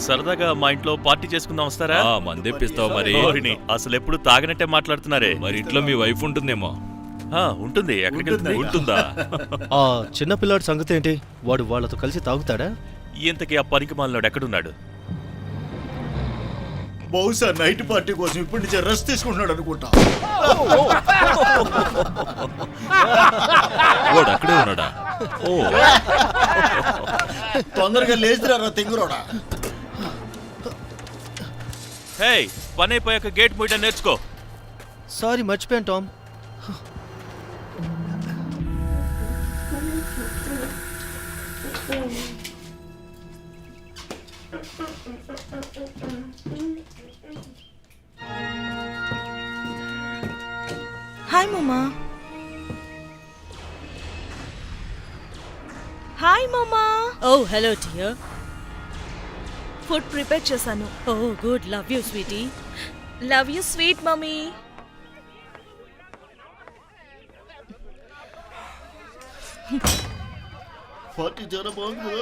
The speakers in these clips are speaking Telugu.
సరదాగా మా ఇంట్లో పార్టీ చేసుకుందాం, వస్తారా? మందెప్పిస్తావు మరి. అసలు ఎప్పుడు తాగనట్టే మాట్లాడుతున్నారే. మరి ఇంట్లో మీ వైఫ్ ఉంటుందేమో. ఉంటుంది. ఎక్కడికి వెళ్తుంది? ఉంటుందా? ఆ చిన్న పిల్లాడి సంగతి ఏంటి? వాడు వాళ్ళతో కలిసి తాగుతాడా? ఇంతకీ ఆ పనికి మాలినాడు ఎక్కడున్నాడు? బహుశా నైట్ పార్టీ కోసం ఇప్పటి నుంచి రెస్ట్ తీసుకుంటున్నాడు అనుకుంటా. వాడు అక్కడే ఉన్నాడా? తొందరగా లేచిరారా తెంగురోడా. హే, పని అయిపోయాక గేట్ మూయడం నేర్చుకో. సారీ, మర్చిపోయాను టామ్. హాయ్ మామా. హాయ్ మామా. Oh hello dear. Food prepare చేశాను. Oh good. Love you sweetie. Love you sweet mummy. Party చాలా బాగుంది.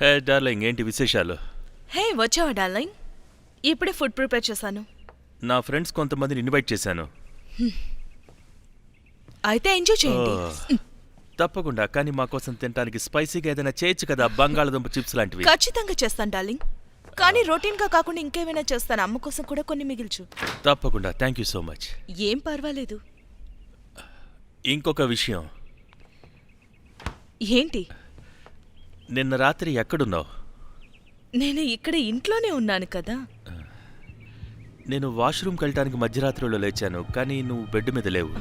హే డార్లింగ్, ఏంటి విశేషాలు? హే, వచ్చావా డార్లింగ్? ఇప్పుడే ఫుడ్ ప్రిపేర్ చేశాను. నా ఫ్రెండ్స్ కొంతమందిని ఇన్వైట్ చేశాను. అయితే ఎంజాయ్ చేయండి. తప్పకుండా, కానీ మా కోసం తినడానికి స్పైసీగా ఏదైనా చేయొచ్చు కదా, బంగాళదుంప చిప్స్ లాంటివి. ఖచ్చితంగా చేస్తాను డార్లింగ్, కానీ రొటీన్ గా కాకుండా ఇంకేమైనా చేస్తాను. అమ్మ కోసం కూడా కొన్ని మిగిల్చు. తప్పకుండా. Thank you so much. ఏం పర్వాలేదు. ఇంకొక విషయం. ఏంటి? నిన్న రాత్రి ఎక్కడున్నావు? నేను ఇక్కడ ఇంట్లోనే ఉన్నాను కదా. నేను వాష్రూమ్కి వెళ్ళటానికి మధ్యరాత్రిలో లేచాను, కానీ నువ్వు బెడ్ మీద లేవు.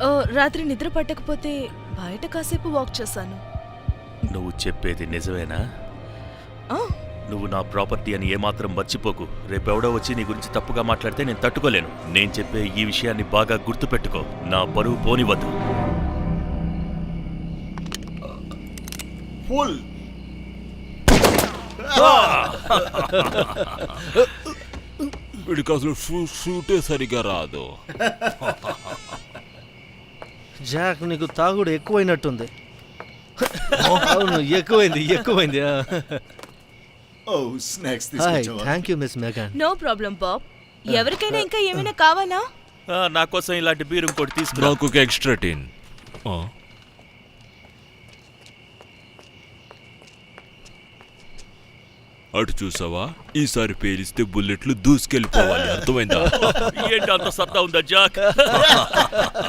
ఓ, రాత్రి నిద్ర పట్టకపోతే బయట కాసేపు వాక్ చేశాను. నువ్వు చెప్పేది నిజమేనా? నువ్వు నా ప్రాపర్టీ అని ఏమాత్రం మర్చిపోకు. రేపెవడో వచ్చి నీ గురించి తప్పుగా మాట్లాడితే నేను తట్టుకోలేను. నేను చెప్పే ఈ విషయాన్ని బాగా గుర్తుపెట్టుకో. నా పరువు పోనివద్దు. ఫుల్ వీడికి అసలు షూటే సరిగా రాదు. జాక్, నీకు తాగుడు ఎక్కువైనట్టుంది. అవును, ఎక్కువైంది. స్నాక్స్ హాయ్, తీసుకొచ్చావా? Thank you miss Megan. No problem Bob. ఎవరికైనా ఇంకా ఏమైనా కావాలా? నా కోసం ఇలాంటి బీరు ఇంకోటి తీసుకురా. నాకు ఒక ఎక్స్ట్రా టీన్. అటు చూసావా? ఈసారి పేలిస్తే బుల్లెట్లు దూసుకెళ్ళిపోవాలి. అర్థమైందా? ఏంటి అంత సత్తా ఉందా జాక్?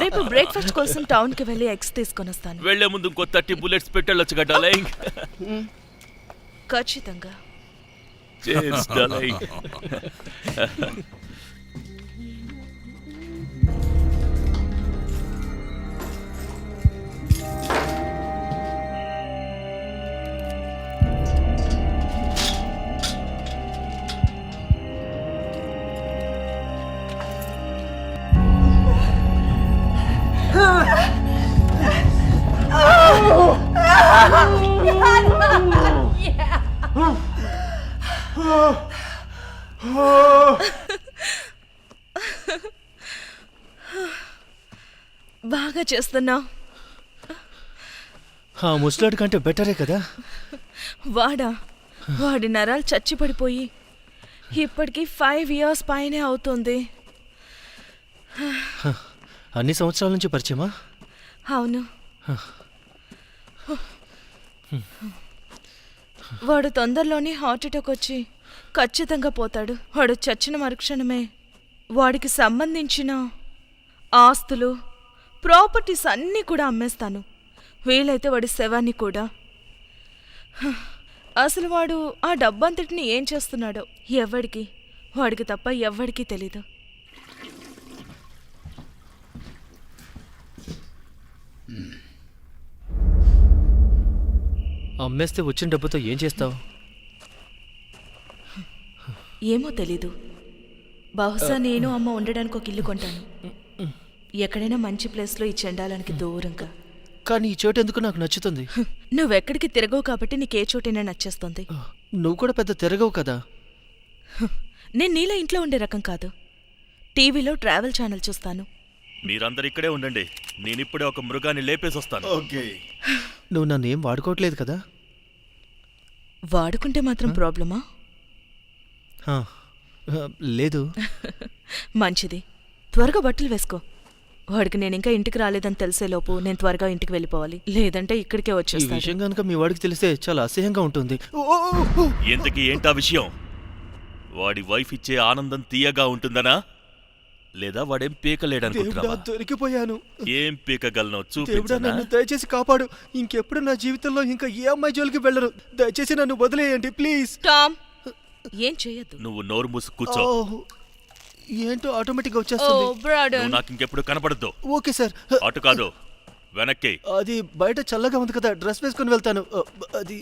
రేపు బ్రేక్ఫాస్ట్ కోసం టౌన్ కి వెళ్ళి ఎగ్స్ తీసుకొని వస్తాను. వెళ్లే ముందు ఇంకో 30 bullets పెట్టెళ్ళొచ్చు కదా డార్లింగ్. ఖచ్చితంగా. Cheers, darling. బాగా చేస్తున్నావు. ఆ ముసలాడి కంటే బెటరే కదా. వాడి నరాలు చచ్చిపడిపోయి ఇప్పటికి 5 years పైనే అవుతుంది. అన్ని సంవత్సరాల నుంచి పరిచయమా? అవును. వాడు తొందరలోనే హార్ట్ అటాక్ వచ్చి ఖచ్చితంగా పోతాడు. వాడు చచ్చిన మరుక్షణమే వాడికి సంబంధించిన ఆస్తులు, ప్రాపర్టీస్ అన్నీ కూడా అమ్మేస్తాను. వీలైతే వాడి శవాన్ని కూడా. అసలు వాడు ఆ డబ్బంతటిని ఏం చేస్తున్నాడో వాడికి తప్ప ఎవ్వడికి తెలీదు. అమ్మేస్తే వచ్చిన డబ్బుతో ఏం చేస్తావు? ఏమో తెలీదు. బహుశా నేను అమ్మ ఉండడానికి ఒక ఇల్లు కొంటాను. ఎక్కడైనా మంచి ప్లేస్లో ఈ చండాలానికి దూరంగా. కానీ ఈ చోటు ఎందుకు నాకు నచ్చుతుంది. నువ్వెక్కడికి తిరగవు కాబట్టి నీకే చోటైనా నచ్చేస్తుంది. నువ్వు కూడా పెద్ద తిరగవు కదా. నేను నీలో ఇంట్లో ఉండే రకం కాదు. టీవీలో ట్రావెల్ ఛానల్ చూస్తాను. మీరందరూ ఇక్కడే ఉండండి, నేనిప్పుడే ఒక మృగాన్ని లేపేసి వస్తాను. ఓకే. నువ్వు నన్ను ఏం వాడుకోవట్లేదు కదా. వాడుకుంటే మాత్రం ప్రాబ్లమా? ఆ, లేదు. మంచిది, త్వరగా బట్టలు వేసుకో. వాడికి నేను ఇంకా ఇంటికి రాలేదని తెలిసేలోపు నేను త్వరగా ఇంటికి వెళ్ళిపోవాలి, లేదంటే ఇక్కడికే ఈ వచ్చేస్తాడు. విషయం కనుక మీ వాడికి తెలిస్తే చాలా అసహ్యంగా ఉంటుంది. ఎంతకీ ఏంటా విషయం? వాడి వైఫ్ ఇచ్చే ఆనందం తీయగా ఉంటుందనా, లేదా వాడేం దేవుడా, పీకలేడనుకుంటున్నావా? దొరికిపోయాను. ఏం పీకగలను దేవుడా, చూపించనా? నన్ను దయచేసి కాపాడు. ఇంకెప్పుడు నా జీవితంలో ఇంకా ఏ అమ్మాయి జోలికి వెళ్ళరు. దయచేసి నన్ను వదిలేయండి ప్లీజ్. టామ్, ఏం చెయ్యొద్దు. నువ్వు నోరు మూసి కూర్చో. ఏంటో ఆటోమేటిక్ గా ఓ వచ్చేస్తుంది. బ్రాడన్, నువ్వు నాకు ఇంకెప్పుడు కనపడద్దు. Okay sir. అటు కాదు, వెనక్కి అది బయట చల్లగా ఉంది కదా, డ్రెస్ వేసుకొని వెళ్తాను. అది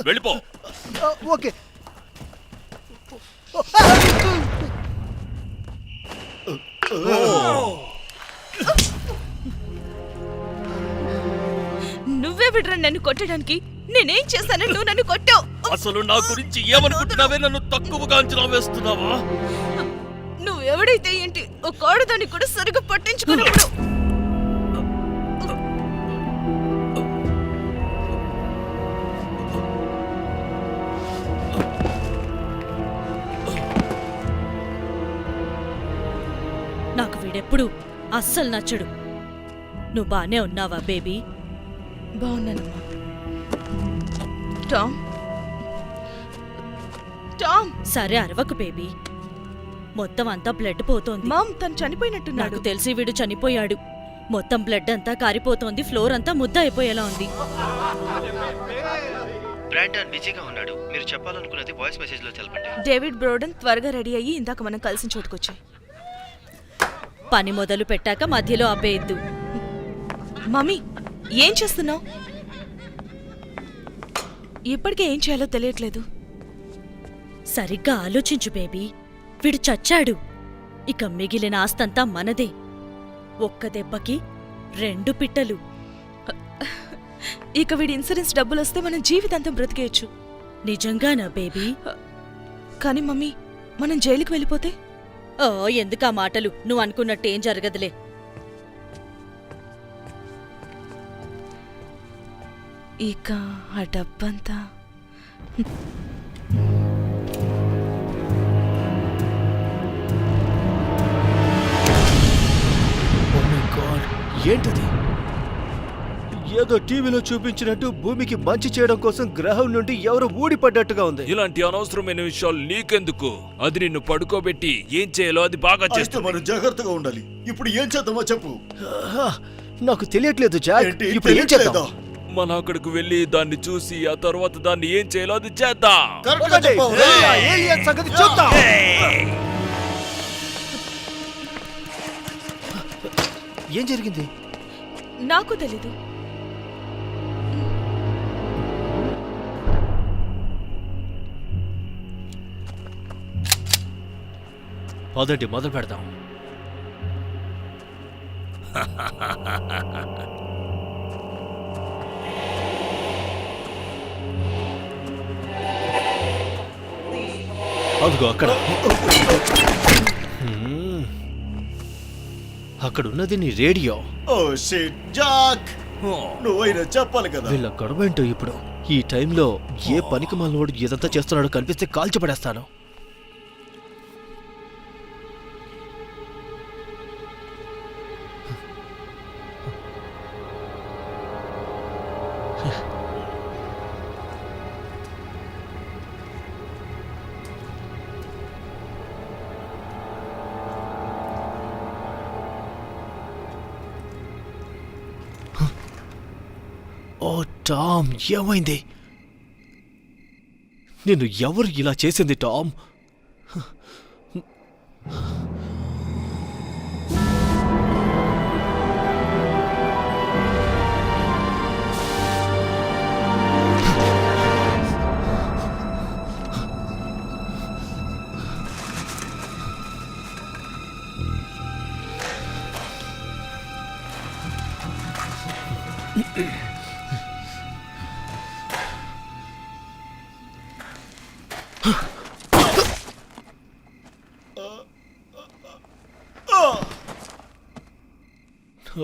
వెళ్ళిపో. ఓకే. నువ్వే విడ్రా నన్ను కొట్టడానికి. నేనేం చేశాను నువ్వు నన్ను కొట్టావు? అసలు నా గురించి ఏమనుకుంటున్నావే? నన్ను తక్కువగా అంచనా వేస్తున్నావా? నువ్వెవడైతే ఏంటి, ఒక ఆడదాన్ని కూడా సరిగ్గా పట్టించుకున్నప్పుడు. నాకు వీడెప్పుడు అస్సలు నచ్చడు. నువ్వు బానే ఉన్నావా బేబీ? బాగున్నానమ్మా. Tom, Tom. సరే అరవకు బేబీ. మొత్తం అంతా బ్లడ్ పోతోంది. మామ్, తను చనిపోయినట్టున్నాడు. నాకు తెలిసి వీడు చనిపోయాడు. మొత్తం బ్లడ్ అంతా కారిపోతోంది. ఫ్లోర్ అంతా ముద్ద అయిపోయేలా ఉంది. బ్రాండన్ బిజీగా ఉన్నాడు. మీరు చెప్పాలనుకున్నది వాయిస్ మెసేజ్ లో తెలపండి. డేవిడ్ బ్రోడన్ త్వరగా రెడీ అయ్యి ఇందాక మనం కలిసిన చోటుకొచ్చాయి. పని మొదలు పెట్టాక మధ్యలో ఆపేయద్దు. మమ్మీ, ఏం చేస్తున్నావు? ఇప్పటికే ఏం చేయాలో తెలియట్లేదు. సరిగ్గా ఆలోచించు బేబీ. వీడు చచ్చాడు. ఇక మిగిలిన ఆస్తంతా మనదే. ఒక్క దెబ్బకి 2 పిట్టలు. ఇక వీడి ఇన్సూరెన్స్ డబ్బులు వస్తే మనం జీవితాంతం బ్రతికేయచ్చు. నిజంగానా బేబీ? కానీ మమ్మీ, మనం జైలుకి వెళ్ళిపోతే? ఓ, ఎందుకా మాటలు? నువ్వు అనుకున్నట్టేం జరగదులే. ఇక ఆ డబ్బంతా ఏంటది? ఏదో టీవీలో చూపించినట్టు భూమికి మంచి చేయడం కోసం గ్రహం నుండి ఎవరో ఊడిపడ్డట్టుగా ఉంది. ఇలాంటి అనవసరమైన విషయాలు నీకెందుకు? అది నిన్ను పడుకోబెట్టి ఏం చేయాలో అది బాగా అయితే చేస్తుంది. మనం జాగ్రత్తగా ఉండాలి. ఇప్పుడు ఏం చేద్దామో చెప్పు. నాకు తెలియట్లేదు జాక్. ఏంటి, ఇప్పుడు ఏం చేద్దాం? తెలియట్లేదా? మనం అక్కడికి వెళ్ళి దాన్ని చూసి ఆ తర్వాత దాన్ని ఏం చేయాలో అది చేద్దాం. కరెక్ట్గా చెప్పావు. ఆ ఏలియన్ సంగతి చూద్దాం. ఏం జరిగింది? నాకు తెలీదు. పదండి, మొదలు పెడదాం. అదిగో అక్కడ. అక్కడ ఉన్నది నీ రేడియో. ఓ షిట్, జాక్, నువ్వైనా చెప్పాలి కదా. వీళ్ళ గొడవ ఏంటో ఇప్పుడు. ఈ టైంలో ఏ పనికి మాలినోడు ఏదంతా చేస్తున్నాడో కనిపిస్తే కాల్చిపడేస్తాను. ఓ టామ్, ఏమైంది? నిన్ను ఎవరు ఇలా చేసింది టామ్?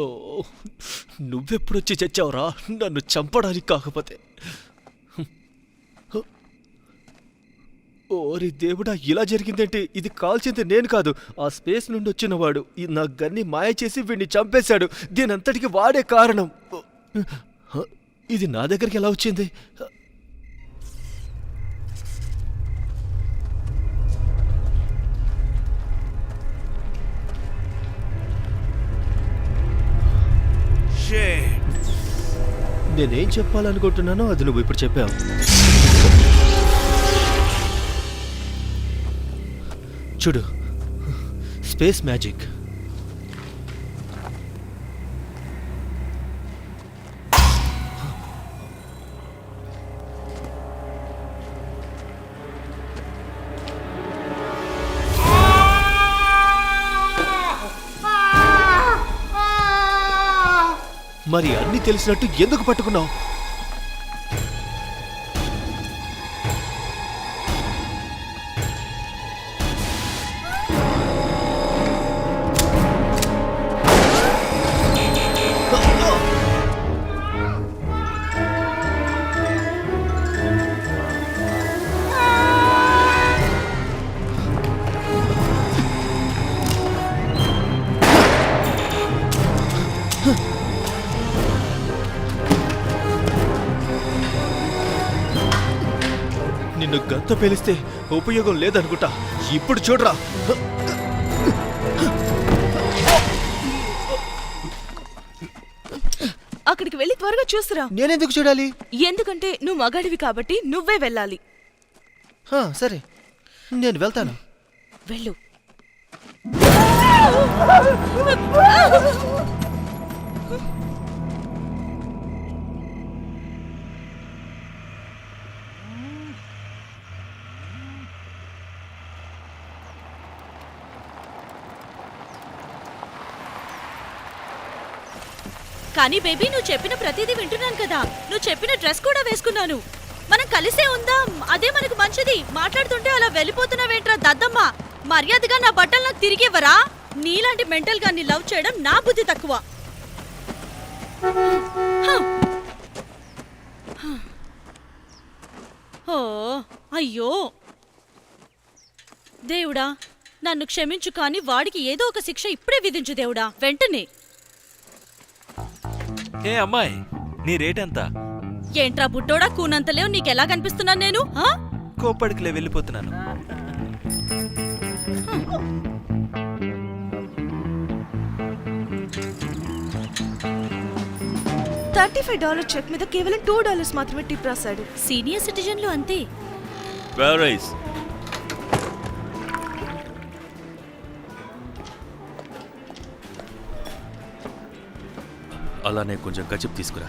ఓ, నువ్వెప్పుడొచ్చి చచ్చావురా? నన్ను చంపడానికి కాకపోతే. ఓరి దేవుడా, ఇలా జరిగిందేంటి? ఇది కాల్చింది నేను కాదు, ఆ స్పేస్ నుండి వచ్చిన వాడు. నా గన్ని మాయ చేసి వీడిని చంపేశాడు. దీనంతటికి వాడే కారణం. ఇది నా దగ్గరికి ఎలా వచ్చింది? నేనేం చెప్పాలనుకుంటున్నానో అది నువ్వు ఇప్పుడు చెప్పావు. చూడు, స్పేస్ మ్యాజిక్. మరి అన్నీ తెలిసినట్టు ఎందుకు పట్టుకున్నావు? నిన్ను గంత పేలిస్తే ఉపయోగం లేదనుకుంటా. ఇప్పుడు చూడరా. అక్కడికి వెళ్ళి త్వరగా చూసిరా. నేనెందుకు చూడాలి? ఎందుకంటే నువ్వు మగాడివి కాబట్టి నువ్వే వెళ్ళాలి. సరే, నేను వెళ్తాను. వెళ్ళు. కానీ బేబీ, నువ్వు చెప్పిన ప్రతిదీ వింటున్నాను కదా. నువ్వు చెప్పిన డ్రెస్ కూడా వేసుకున్నాను. మనం కలిసే ఉందాం, అదే మనకు మంచిది. మాట్లాడుతుంటే అలా వెళ్ళిపోతున్నావేంట్రా దద్దమ్మ? మర్యాదగా నా బట్టలు నాకు తిరిగివ్వరా? నీలాంటి మెంటల్ గా నీ లవ్ చేయడం నా బుద్ధి తక్కువ. ఓ అయ్యో దేవుడా, నన్ను క్షమించు. కానీ వాడికి ఏదో ఒక శిక్ష ఇప్పుడే విధించు దేవుడా, వెంటనే. ఏ అమ్మాయి, నీ రేట్ ఎంత? ఏంట్రా బుట్టోడా, కూనంతలేవు. నీకెలా కనిపిస్తున్నాను నేను? కోప్పడికిలే, వెళ్ళిపోతున్నాను. $35 చెక్ మీద కేవలం $2 మాత్రమే టిప్ రాశాడు. సీనియర్ సిటిజన్లు అంతే. ప్యారైస్. అలానే కొంచెం కచిప్ తీసుకురా.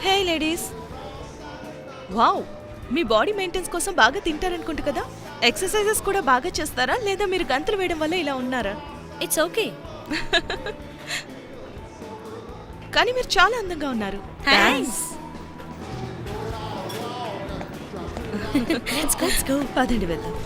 హే లేడీస్, వావ్, మీ బాడీ మెయింటెన్స్ కోసం బాగా తింటారనుకుంటా కదా. ఎక్సర్సైజెస్ కూడా బాగా చేస్తారా, లేదా మీరు గంతులు వేయడం వల్ల ఇలా ఉన్నారా? It's okay. కానీ మీరు చాలా అందంగా ఉన్నారు. థాంక్స్. Let's go. పదండి వెళ్దాం.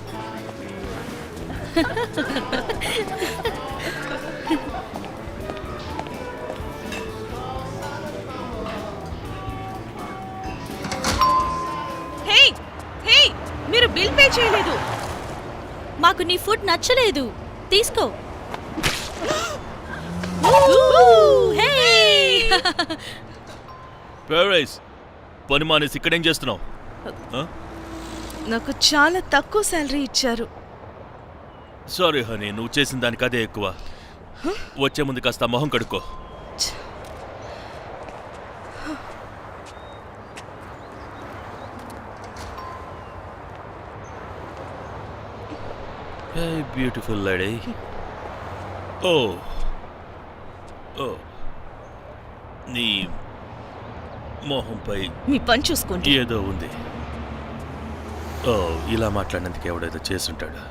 హే, మీరు బిల్ పే చేయలేదు. మాకు నీ ఫుడ్ నచ్చలేదు, తీసుకో. ప్యారైస్, పని మానేసి ఇక్కడేం చేస్తున్నావు? నాకు చాలా తక్కువ శాలరీ ఇచ్చారు. సారీ హనీ, నువ్వు చేసిన దానికి అదే ఎక్కువ. వచ్చే ముందు కాస్త మొహం కడుక్కో. హే బ్యూటిఫుల్ లేడీ. ఓ నీ మొహంపై మీ పని చూసుకోండి. ఏదో ఉంది. ఇలా మాట్లాడినందుకు ఎవడేదో చేసుంటాడు.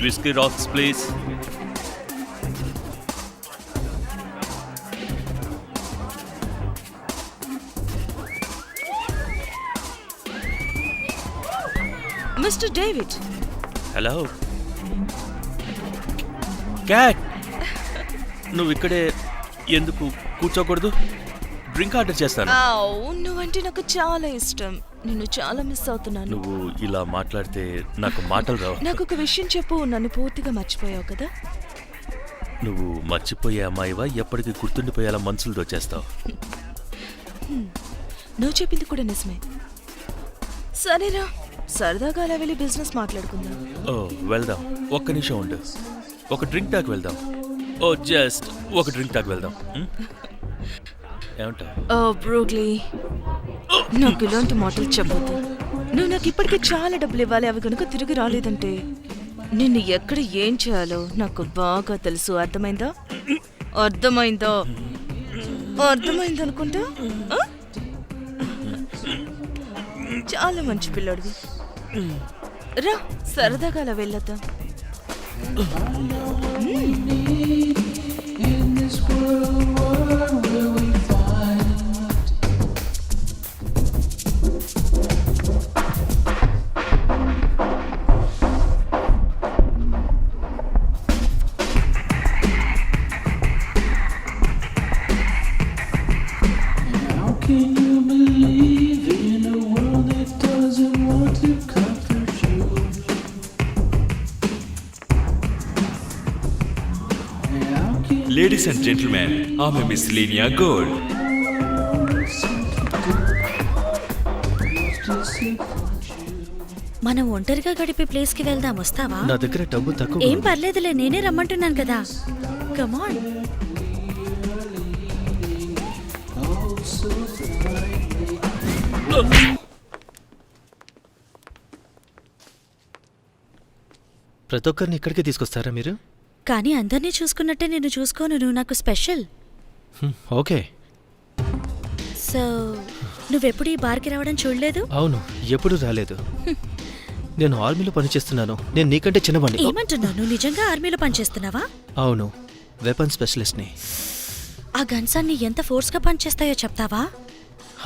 Whiskey rocks, please. Mister David. Hello cat, నువ్వు ఇక్కడే ఎందుకు కూర్చోకూడదు? డ్రింక్ ఆర్డర్ చేస్తాను. నువ్వంటే నాకు చాలా ఇష్టం. నిన్ను చాలా మిస్ అవుతున్నాను. నువ్వు ఇలా మాట్లాడితే నాకు మాటలు రావు. నాకు ఒక విషయం చెప్పు. నన్ను పూర్తిగా మర్చిపోయావు కదా? నువ్వు మర్చిపోయే అమ్మాయివా, ఎప్పటికీ గుర్తుండిపోయేలా మనసులు దోచేస్తావు? నువ్వు చెప్పింది కూడా నిజమే. సరేరా, సరదాగా అలా వెళ్ళి బిజినెస్ మాట్లాడుకుందాం. ఓ వెళ్దాం. ఒక్క నిమిషం ఉండు. ఒక డ్రింక్ టాక్ వెళ్దాం. ఓ జస్ట్ ఒక డ్రింక్ టాక్ వెళ్దాం. ఏమంటావు? ఓ బ్రూక్లీ, నాకు ఇలాంటి మాటలు చెప్పొద్దు. నువ్వు నాకు ఇప్పటికే చాలా డబ్బులు ఇవ్వాలి. అవి కనుక తిరిగి రాలేదంటే నిన్ను ఎక్కడ ఏం చేయాలో నాకు బాగా తెలుసు. అర్థమైందా? అర్థమైందా? అర్థమైందనుకుంటా. చాలా మంచి పిల్లాడివి. రా, సరదాగా అలా వెళ్ళొద్దాం. Can you believe in a world that doesn't want to comfort you? How can ladies and gentlemen, ఆమె మిస్ లీనియా గోల్డ్. మనం ఒంటరిగా గడిపే ప్లేస్ కి వెళ్దాం, వస్తావా? నా దగ్గర డబ్బు తక్కువ. ఏం పర్లేదులే, నేనే రమ్మంటున్నాను కదా. కమాన్. ప్రతి ఒక్కరిని ఇక్కడికే తీసుకొస్తారా మీరు? కానీ అందరినీ చూసుకున్నట్టే నేను చూసుకోను. నువ్వు నాకు స్పెషల్. ఓకే. సో నువ్వెప్పుడు ఈ బార్కి రావడం చూడలేదు? అవును, ఎప్పుడు రాలేదు. నేను ఆర్మీలో పనిచేస్తున్నాను. నేను నీకంటే చిన్నవాడిని. ఏమంటున్నావు? నువ్వు నిజంగా ఆర్మీలో పనిచేస్తున్నావా? అవును, వెపన్ స్పెషలిస్ట్ని. ఆ గన్స్ అన్ని ఎంత ఫోర్స్గా పనిచేస్తాయో చెప్తావా?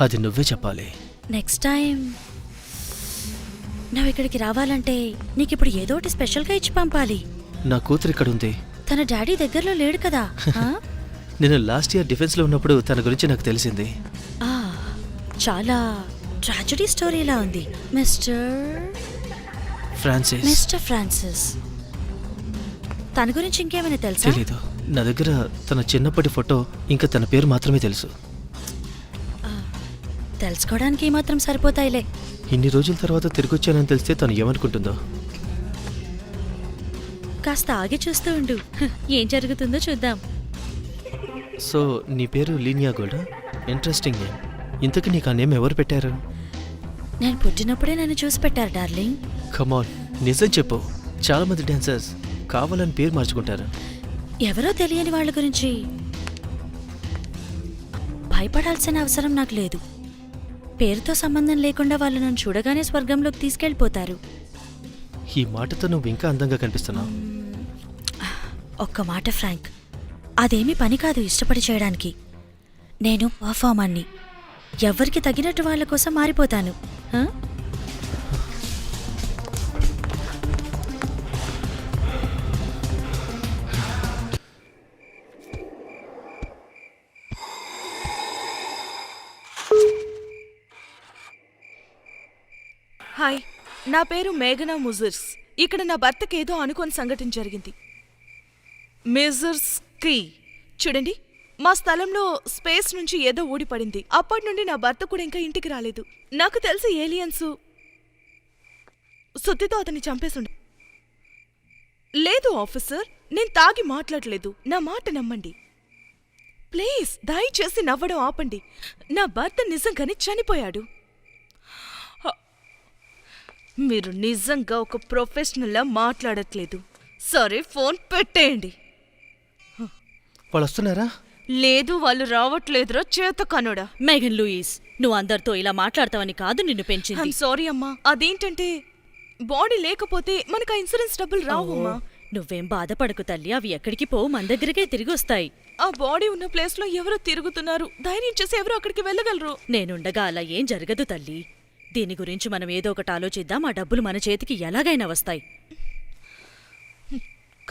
అది నువ్వే చెప్పాలి. నెక్స్ట్ టైం నువ్వు ఇక్కడికి రావాలంటే నీకు ఇప్పుడు ఏదో ఒకటి స్పెషల్గా ఇచ్చి పంపాలి. నా కూతురు ఇక్కడ ఉంది. తన డాడీ దగ్గరలో లేడు కదా. ఆ? నేను లాస్ట్ ఇయర్ డిఫెన్స్లో ఉన్నప్పుడు తన గురించి నాకు తెలిసింది. ఆ, చాలా ట్రాజడీ స్టోరీలా ఉంది. ఫ్రాన్సిస్. Mister Francis. తన గురించి ఇంకేమైనా తెలుసా? తెలీదు. నా దగ్గర తన చిన్నప్పటి ఫోటో ఇంకా తన పేరు మాత్రమే తెలుసు. తెలుసుకోవడానికి మాత్రం సరిపోతాయిలే. ఇన్ని రోజుల తర్వాత తిరిగి వచ్చానని తెలిస్తే తను ఏమనుకుంటుందో. కాస్త ఆగి చూస్తూ ఉండు, ఏం జరుగుతుందో చూద్దాం. సో నీ పేరు లీనియా గోల్డ్? Interesting name. ఇంతకు నీకు ఆ నేమ్ ఎవరు పెట్టారు? నేను పుట్టినప్పుడే నన్ను చూసి పెట్టారు డార్లింగ్. కమాన్, నిజం చెప్పు. చాలా మంది డాన్సర్స్ కావాలని పేరు మార్చుకుంటారు. ఎవరో తెలియని వాళ్ళ గురించి భయపడాల్సిన అవసరం నాకు లేదు. పేరుతో సంబంధం లేకుండా వాళ్ళు నన్ను చూడగానే స్వర్గంలోకి తీసుకెళ్ళిపోతారు. ఈ మాటతో నువ్వు ఇంకా అందంగా కనిపిస్తున్నావు. ఒక్క మాట ఫ్రాంక్, అదేమీ పని కాదు ఇష్టపడి చేయడానికి. నేను పర్ఫార్మర్ని. ఎవరికి తగినట్టు వాళ్ళ కోసం మారిపోతాను. హాయ్, నా పేరు మేఘనా ముజర్స్. ఇక్కడ నా భర్తకి ఏదో అనుకోని సంఘటన జరిగింది. మిజర్స్ క్రీ. చూడండి, మా స్థలంలో స్పేస్ నుంచి ఏదో ఊడిపడింది. అప్పటి నుండి నా భర్త కూడా ఇంకా ఇంటికి రాలేదు. నాకు తెలిసి ఏలియన్స్ సుత్తితో అతన్ని చంపేసుండే. లేదు ఆఫీసర్, నేను తాగి మాట్లాడలేదు. నా మాట నమ్మండి ప్లీజ్. దయచేసి నవ్వడం ఆపండి. నా భర్త నిజంగానే చనిపోయాడు. మీరు నిజంగా ఒక ప్రొఫెషనల్లా మాట్లాడట్లేదు. సరే, ఫోన్ పెట్టేయండి. వాళ్ళు వస్తున్నారా? లేదు, వాళ్ళు రావట్లేదురా చేత కనుడా. మేఘన్ లూయిస్, నువ్వు అందరితో ఇలా మాట్లాడతావని కాదు నిన్ను పెంచింది. ఐమ్ సారీ అమ్మా. అదేంటంటే బాడీ లేకపోతే మనకు ఆ ఇన్సూరెన్స్ డబ్బులు రావమ్మా. నువ్వేం బాధపడకు తల్లి, అవి ఎక్కడికి పోవు, మన దగ్గరికే తిరిగి వస్తాయి. ఆ బాడీ ఉన్న ప్లేస్ లో ఎవరో తిరుగుతున్నారు. ధైర్యం చేసి ఎవరో అక్కడికి వెళ్ళగలరు. నేనుండగా అలా ఏం జరగదు తల్లి. దీని గురించి మనం ఏదో ఒకటి ఆలోచిద్దాం. ఆ డబ్బులు మన చేతికి ఎలాగైనా వస్తాయి.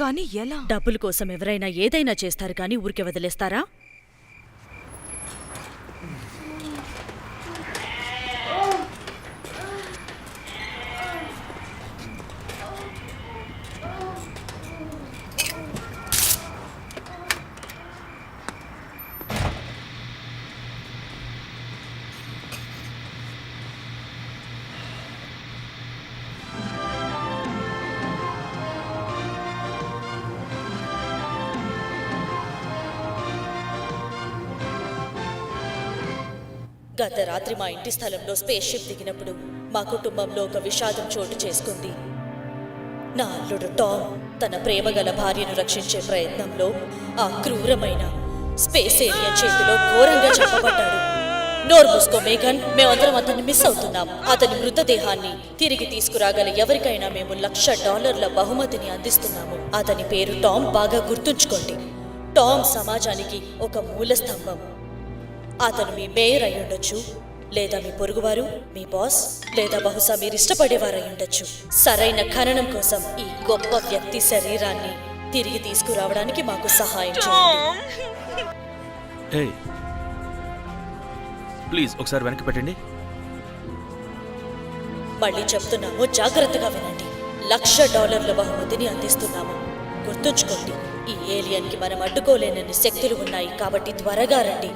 కానీ ఎలా? డబ్బుల కోసం ఎవరైనా ఏదైనా చేస్తారు కానీ ఊరికే వదిలేస్తారా? గత రాత్రి మా ఇంటి స్థలంలో స్పేస్ షిప్ దిగినప్పుడు మా కుటుంబంలో ఒక విషాదం చోటు చేసుకుంది. నా అల్లుడు టామ్ తన ప్రేమగల భార్యను రక్షించే ప్రయత్నంలో ఆ క్రూరమైన స్పేస్ ఏలియన్ చేతిలో ఘోరంగా చంపబడ్డాడు. నోరు మూసుకో మేఘన్, మేమందరం అతన్ని మిస్ అవుతున్నాం. అతని మృతదేహాన్ని తిరిగి తీసుకురాగల ఎవరికైనా మేము $1,00,000 బహుమతిని అందిస్తున్నాము. అతని పేరు టామ్. బాగా గుర్తుంచుకోండి, టామ్ సమాజానికి ఒక మూల స్తంభం. అతను మీ మేయర్ అయ్యుండొచ్చు, లేదా మీ పొరుగువారు, మీ బాస్, లేదా బహుశా మీరు ఇష్టపడేవారు అయ్యుండొచ్చు. సరైన ఖననం కోసం ఈ గొప్ప వ్యక్తి శరీరాన్ని తిరిగి తీసుకురావడానికి మాకు సహాయం చేయండి. ఏయ్ ప్లీజ్ ఒకసారి వెనక్కి పెట్టండి. మళ్ళీ చెప్తున్నాము, జాగ్రత్తగా వినండి. $1,00,000 బహుమతిని అందిస్తున్నాము. గుర్తుంచుకోండి, ఈ ఏలియన్కి మనం అడ్డుకోలేనన్ని శక్తులు ఉన్నాయి. కాబట్టి త్వరగా రండి.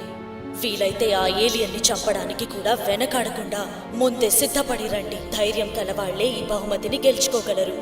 వీలైతే ఆ ఏలియన్ని చంపడానికి కూడా వెనకాడకుండా ముందే సిద్ధపడి రండి. ధైర్యం కలవాళ్లే ఈ బహుమతిని గెలుచుకోగలరు.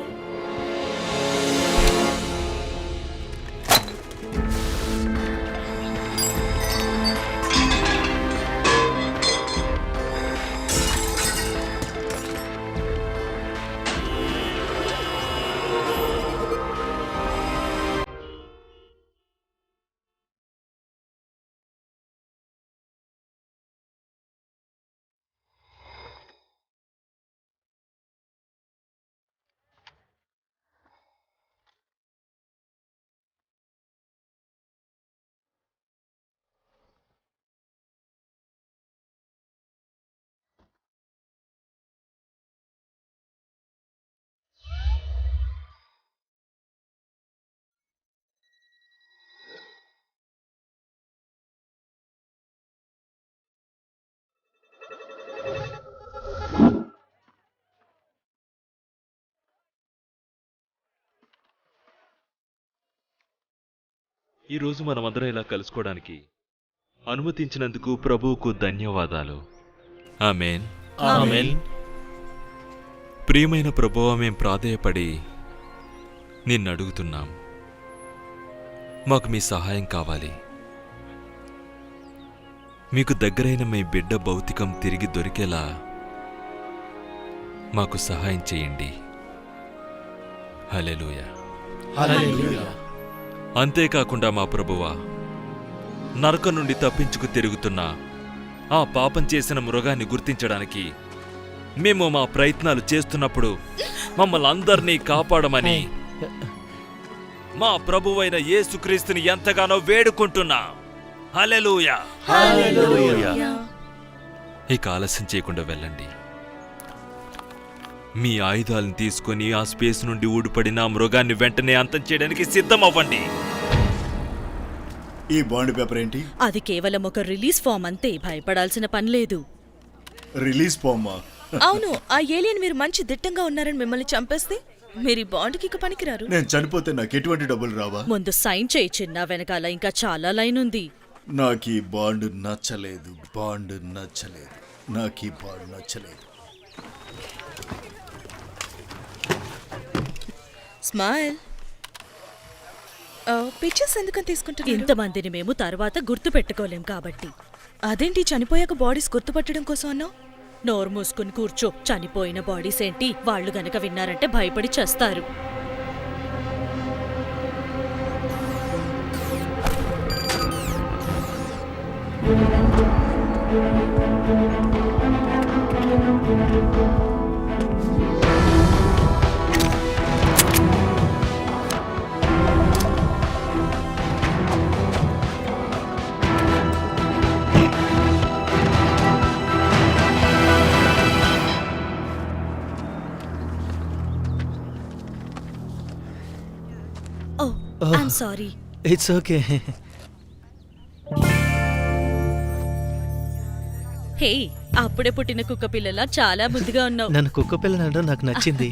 ఈరోజు మనమందరం ఇలా కలుసుకోవడానికి అనుమతించినందుకు ప్రభువుకు ధన్యవాదాలు. ఆమేన్. ఆమేన్. ప్రియమైన ప్రభువా, మేం ప్రాధేయపడి నిన్ను అడుగుతున్నాం. మాకు మీ సహాయం కావాలి. మీకు దగ్గరైన మీ బిడ్డ భౌతికం తిరిగి దొరికేలా మాకు సహాయం చేయండి. హల్లెలూయా. హల్లెలూయా. అంతేకాకుండా మా ప్రభువా, నరకం నుండి తప్పించుకు తిరుగుతున్న ఆ పాపం చేసిన మృగాన్ని గుర్తించడానికి మేము మా ప్రయత్నాలు చేస్తున్నప్పుడు మమ్మల్ని అందరినీ కాపాడమని మా ప్రభువైన యేసుక్రీస్తుని ఎంతగానో వేడుకుంటున్నా. హల్లెలూయా. హల్లెలూయా. ఇక ఆలస్యం చేయకుండా వెళ్ళండి. మీ ఆయుధాలను తీసుకొని ఆ స్పేస్ నుండి ఊడిపడిన ఆ మృగాన్ని వెంటనే అంతం చేయడానికి సిద్ధమవ్వండి. ఈ బాండ్ పేపర్ ఏంటి? అది కేవలం ఒక రిలీజ్ ఫామ్ అంతే. భయపడాల్సిన పని లేదు. Release Fama? అవును, ఆ ఏలియన్ మీరు మంచి దిట్టంగా ఉన్నారని మిమ్మల్ని చంపేస్తే మీరు ఈ బాండ్కి ఇక పనికిరారు. నేను చనిపోతే నాకు ఎటువంటి డబ్బులు రావా? ముందు సైన్ చేయి చిన్న, వెనకాల ఇంకా చాలా లైన్ ఉంది. నాకు ఈ బాండ్ నచ్చలేదు. నాకు ఈ బాండ్ నచ్చలేదు. స్మైల్. పిక్చర్స్ ఎందుకని తీసుకుంటున్నారు? ఇంతమందిని మేము తర్వాత గుర్తు పెట్టుకోలేం కాబట్టి. అదేంటి చనిపోయాక బాడీస్ గుర్తుపట్టడం కోసం అన్నావు? నోరు మూసుకుని కూర్చో. చనిపోయిన బాడీస్ ఏంటి, వాళ్ళు గనక విన్నారంటే భయపడి చేస్తారు. I'm sorry. It's okay. Hey, అప్పుడే పుట్టిన కుక్క పిల్లలా చాలా ముద్దుగా ఉన్నావు. నన్ను కుక్క పిల్లనడం నాకు నచ్చింది.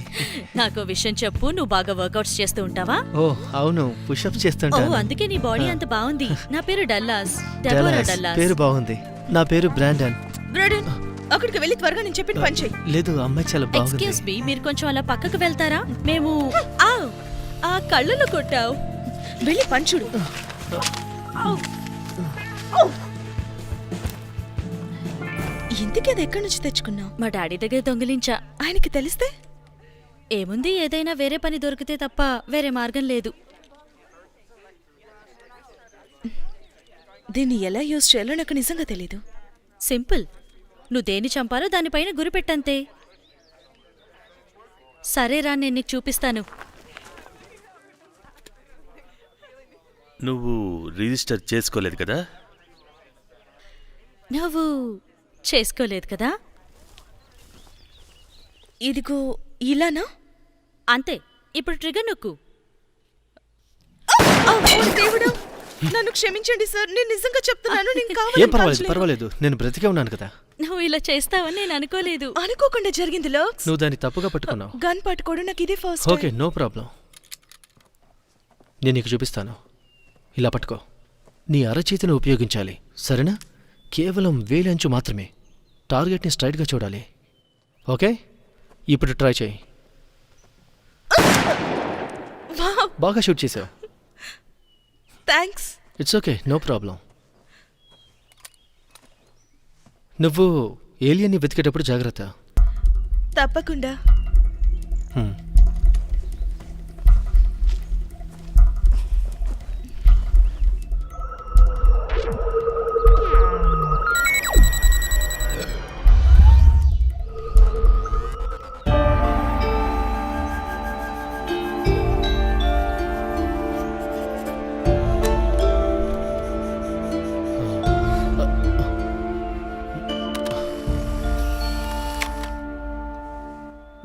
నాకు విషయం చెప్పు, నువ్వు బాగా వర్కౌట్స్ చేస్తూ ఉంటావా? ఓ అవును, పుషప్స్ ఓ, చేస్తుంటాను. అందుకే నీ బాడీ అంత బాగుంది. నా పేరు డల్లాస్, డెబోరా డల్లాస్. డల్లాస్. పేరు బాగుంది. నా పేరు బ్రాండన్. బ్రాడన్, అక్కడికి వెళ్ళి త్వరగా నేను చెప్పిన పని చెయ్యి. లేదు, అమ్మాయి చాలా బాగుంది. ఎక్స్క్యూజ్ మీ, మీరు కొంచెం అలా పక్కకు వెళ్తారా? మేము ఆ కళ్ళలో కొట్టావు. వెళ్ళి పని చూడు. ఇంతకీ అది ఎక్కడి నుంచి తెచ్చుకున్నావు? మా డాడీ దగ్గర దొంగిలించా. ఆయనకి తెలిస్తే? ఏముంది, ఏదైనా వేరే పని దొరికితే తప్ప వేరే మార్గం లేదు. దీన్ని ఎలా యూజ్ చేయాలో నాకు నిజంగా తెలీదు. సింపుల్, నువ్వు దేన్ని చంపాలో దానిపైన గురి పెట్టంతే. సరేరా, నేను నీకు చూపిస్తాను. నువ్వు రిజిస్టర్ చేసుకోలేదు కదా? నువ్వు చేసుకోలేదు కదా? ఇదిగో ఇలానా? అంతే. ఇప్పుడు ట్రిగర్ నొక్కు. దేవుడా, నన్ను క్షమించండి సార్, నేను నిజంగా చెప్తున్నాను. నేను ఏం కావాలని పర్వాలేదు, కాల్చలేదు. పర్వాలేదు. నేను బ్రతికే ఉన్నాను కదా. నువ్వు ఇలా చేస్తావని నేను అనుకోలేదు. అనుకోకుండా జరిగింది లక్స్. నువ్వు దాన్ని తప్పుగా పట్టుకున్నావు. గన్ పట్టుకోవడం నాకు ఇదే ఫస్ట్ ఓకే, నో ప్రాబ్లం. నేను నీకు చూపిస్తాను. ఇలా పట్టుకో. నీ అరచేతిని ఉపయోగించాలి, సరేనా? కేవలం వేలంచు మాత్రమే. టార్గెట్ని స్ట్రైట్గా చూడాలి. ఓకే, ఇప్పుడు ట్రై చేయి. బాగా షూట్ చేసావు. Thanks. It's okay, no problem. నువ్వు ఏలియన్ని వెతికేటప్పుడు జాగ్రత్త. తప్పకుండా.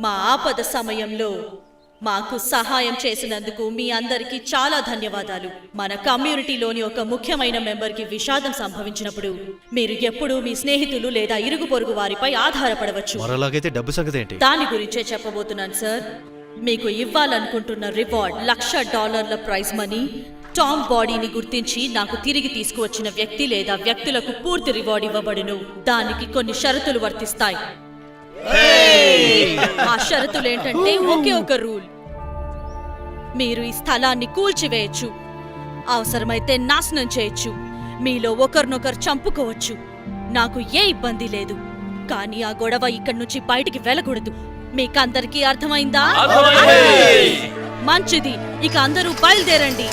మా ఆపద సమయంలో మాకు సహాయం చేసినందుకు మీ అందరికీ చాలా ధన్యవాదాలు. మన కమ్యూనిటీలోని ఒక ముఖ్యమైన మెంబర్కి విషాదం సంభవించినప్పుడు మీరు ఎప్పుడూ మీ స్నేహితులు లేదా ఇరుగు పొరుగు వారిపై ఆధారపడవచ్చు. మరలాగైతే డబ్బు సంగతి ఏంటి? దాని గురించే చెప్పబోతున్నాను సార్. మీకు ఇవ్వాలనుకుంటున్న రివార్డ్ $1,00,000 ప్రైజ్ మనీ. టామ్ బాడీని గుర్తించి నాకు తిరిగి తీసుకువచ్చిన వ్యక్తి లేదా వ్యక్తులకు పూర్తి రివార్డ్ ఇవ్వబడును. దానికి కొన్ని షరతులు వర్తిస్తాయి. ఆ షరతులేంటంటే ఒకే ఒక రూల్. మీరు ఈ స్థలాన్ని కూల్చివేయచ్చు, అవసరమైతే నాశనం చేయొచ్చు, మీలో ఒకరినొకరు చంపుకోవచ్చు. నాకు ఏ ఇబ్బంది లేదు, కానీ ఆ గొడవ ఇక్కడి నుంచి బయటికి వెళ్ళకూడదు. మీకందరికీ అర్థమైందా? మంచిది, ఇక అందరూ బయలుదేరండి.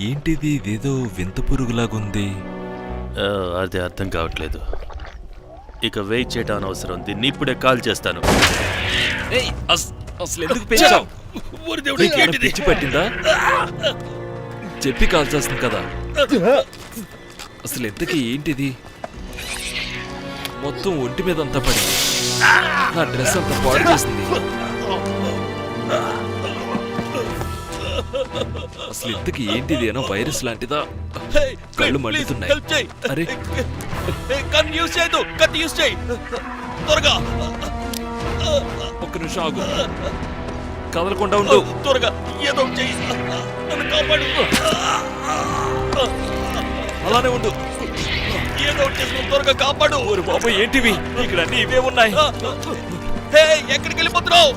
ఏంటిది, ఇదేదో వింత పురుగులాగుంది. అది అర్థం కావట్లేదు. ఇక వెయిట్ చేయడం అనవసరం. దీన్ని ఇప్పుడే కాల్ చేస్తాను. అసలు ఎందుకు పెంచావు? పిచ్చి పట్టిందా? చెప్పి కాల్చేస్తుంది కదా. అసలు ఎంతకీ ఏంటిది? మొత్తం ఒంటి మీద అంతా పడింది. నా డ్రెస్ అంతా పాడు చేసింది. అసలు ఇంతకీ ఏంటిది? ఏమో వైరస్ లాంటిదా? కళ్ళు మండుతున్నాయి. అరే, ఒక్క నిమిషం ఆగు, కదలకుండా ఉండు. త్వరగా ఏదో చెయ్యి, నన్ను కాపాడు. అలానే ఉండు. ఏదో చేసి త్వరగా కాపాడు. ఓరి బాబు, ఏంటివి? ఇక్కడ అన్ని ఇవే ఉన్నాయి. ఎక్కడికి వెళ్ళిపోతున్నావు?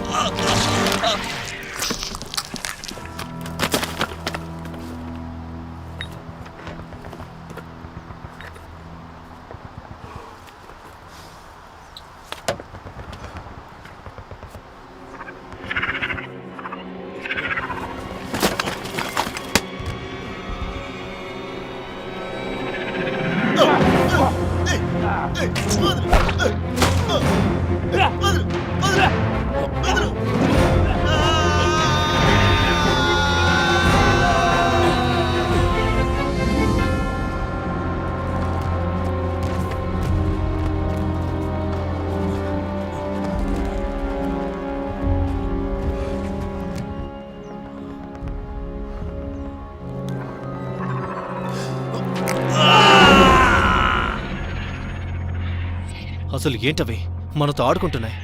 అసలు ఏంటవి మనతో ఆడుకుంటున్నాయి?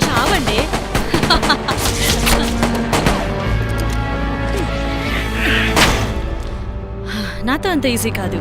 చావండి. నాతో అంత ఈజీ కాదు.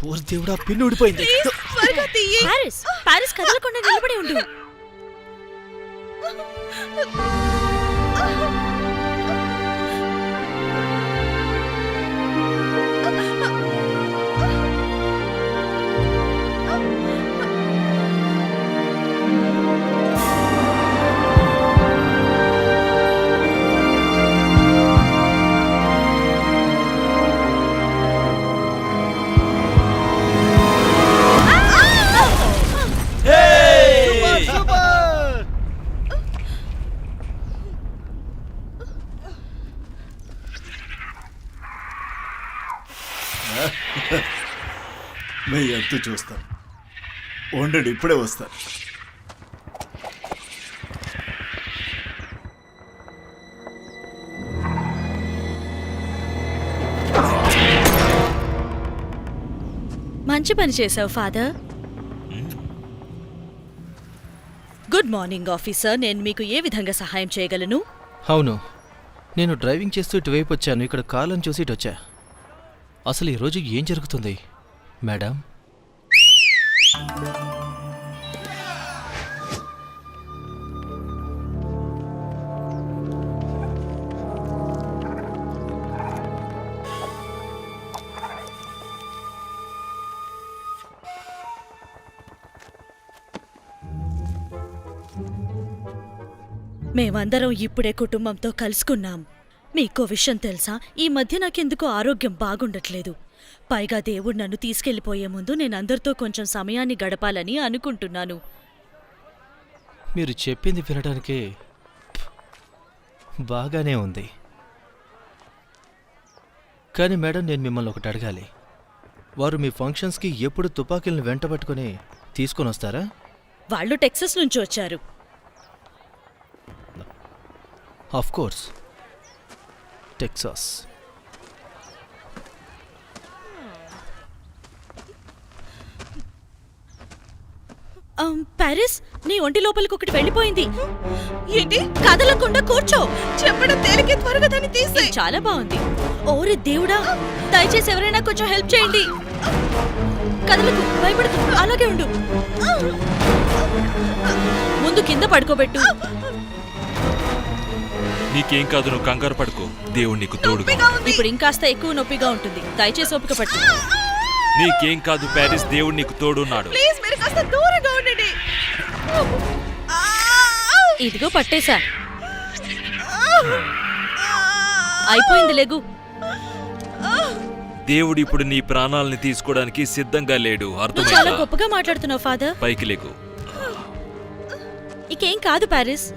ఓరి దేవుడా, పిన్ను ఊడిపోయింది. పారిస్, పారిస్ కదలకుండా నిలబడి ఉండు. మీ ఎత్తు చూస్తాను. ఉండండి, ఇప్పుడే వస్తాను. మంచి పని చేశావు ఫాదర్. Good morning officer. నేను మీకు ఏ విధంగా సహాయం చేయగలను? అవును, నేను డ్రైవింగ్ చేస్తూ ఇటువైపు వచ్చాను. ఇక్కడ కాలం చూసి ఇటు వచ్చా. అసలు ఈరోజు ఏం జరుగుతుంది మేడం? మేమందరం ఇప్పుడే కుటుంబంతో కలుసుకున్నాం. మీకో విషయం తెలుసా? ఈ మధ్య నాకెందుకో ఆరోగ్యం బాగుండట్లేదు. పైగా దేవుడు నన్ను తీసుకెళ్లిపోయే ముందు నేను అందరితో కొంచెం సమయాన్ని గడపాలని అనుకుంటున్నాను. మీరు చెప్పింది వినడానికి బాగానే ఉంది. కానీ మేడం, నేను మిమ్మల్ని ఒకటి అడగాలి. వారు మీ ఫంక్షన్స్కి ఎప్పుడు తుపాకీలను వెంటబట్టుకుని తీసుకొని వస్తారా? వాళ్ళు టెక్సస్ నుంచి వచ్చారు. Of course, Texas. పారిస్, నీ ఒంటి లోపలికి ఒకటి వెళ్ళిపోయింది. ఏంటి? కదలకుండా కూర్చో. చెప్పడం తేలికే, త్వరగా దాన్ని తీసే. ఇది చాలా బాగుంది. ఓరే దేవుడా, దయచేసి ఎవరైనా కొంచెం హెల్ప్ చేయండి. కదలకు, భయపడుతూ అలాగే ఉండు. ముందు కింద పడుకోబెట్టు. నీకేం కాదు, నువ్వు కంగారు పడుకో. దేవుడు నీకు తోడుగా. ఇప్పుడు ఇంకాస్త ఎక్కువ నొప్పిగా ఉంటుంది. దయచేసి ఓపిక పట్టు. నీకేం కాదు ప్యారిస్, దేవుడు నీకు తోడున్నాడు. ప్లీజ్ మీరు కాస్త దూరంగా ఉండండి. ఇదిగో పట్టేశా. అయిపోయింది, లేగు. దేవుడు ఇప్పుడు నీ ప్రాణాలని తీసుకోవడానికి సిద్ధంగా లేడు. నువ్వు చాలా అర్థమైందా? గొప్పగా మాట్లాడుతున్నావు ఫాదర్. పైకి లేకు. ఇకేం కాదు పారిస్.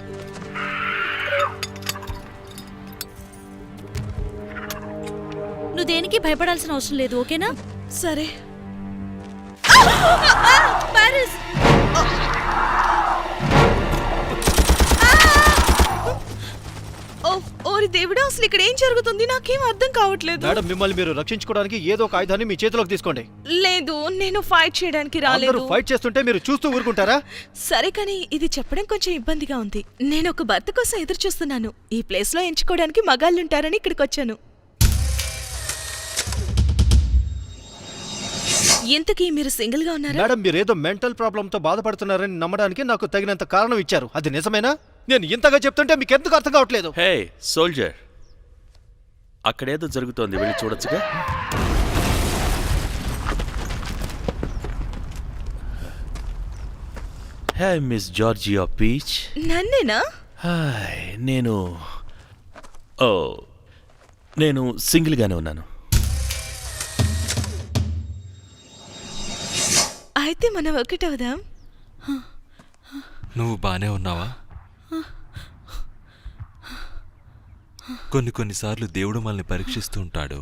నువ్వు దేనికి భయపడాల్సిన అవసరం లేదు, ఓకేనా? సరే. ప్యారిస్. ఓ ఓరి దేవుడా, అసలు ఇక్కడ ఏం జరుగుతుంది నాకేం అర్థం కావట్లేదు. మేడం, మిమ్మల్ని మీరు రక్షించుకోవడానికి ఏదో ఒక ఆయుధాన్ని మీ చేతిలోకి తీసుకోండి. లేదు, నేను ఫైట్ చేయడానికి రాలేదు. అందరూ ఫైట్ చేస్తుంటే మీరు చూస్తూ ఊరుకుంటారా? సరే, కానీ ఇది చెప్పడం కొంచెం ఇబ్బందిగా ఉంది. నేను ఒక భర్త కోసం ఎదురు చూస్తున్నాను. ఈ ప్లేస్ లో ఎంచుకోవడానికి మగాళ్ళుంటారని ఇక్కడికి వచ్చాను. ఇంతకీ మీరు సింగిల్ గా ఉన్నారా? మేడం, మీరు ఏదో మెంటల్ ప్రాబ్లంతో బాధపడుతున్నారని నమ్మడానికి నాకు తగినంత కారణం ఇచ్చారు. అది నిజమేనా? నేను ఇంతగా చెప్తుంటే మీకు ఎందుకు అర్థం కావట్లేదు? హే సోల్జర్, అక్కడేదో జరుగుతోంది, వెళ్ళి చూడొచ్చుగా. హే మిస్ జార్జియా పీచ్. నన్నేనా? హాయ్, నేను సింగిల్గానే ఉన్నాను. అయితే మనం ఒకటవుదాం. నువ్వు బానే ఉన్నావా? కొన్నిసార్లు దేవుడు మనల్ని పరీక్షిస్తూ ఉంటాడు.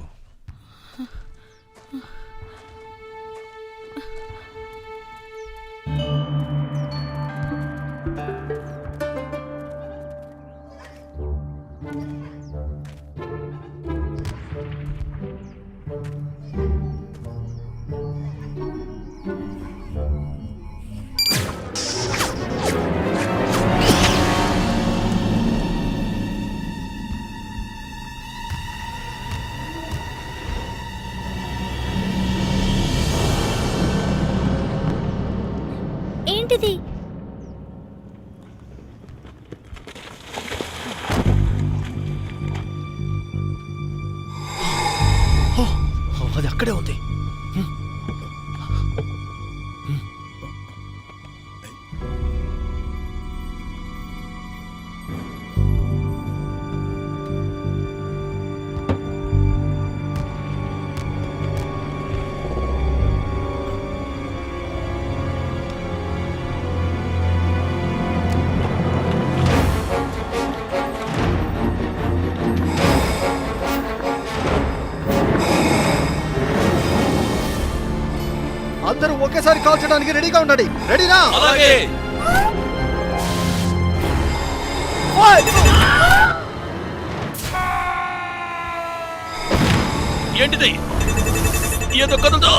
ఏంటిది? అది అక్కడే ఉంది. అందరూ ఒకేసారి కాల్చడానికి రెడీగా ఉండండి. రెడీనా? అలాగే. ఏంటిది? ఏదో కదులుతో.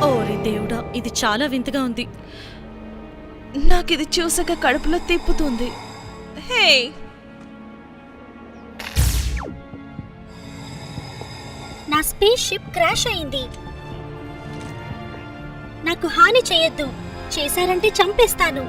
ఓరి దేవుడా, ఇది చాలా వింతగా ఉంది. నాకిది చూసాక కడుపులో తిప్పుతుంది. హే, నా స్పేస్ షిప్ క్రాష్ అయింది. నాకు హాని చేయొద్దు. చేశారంటే చంపేస్తాను.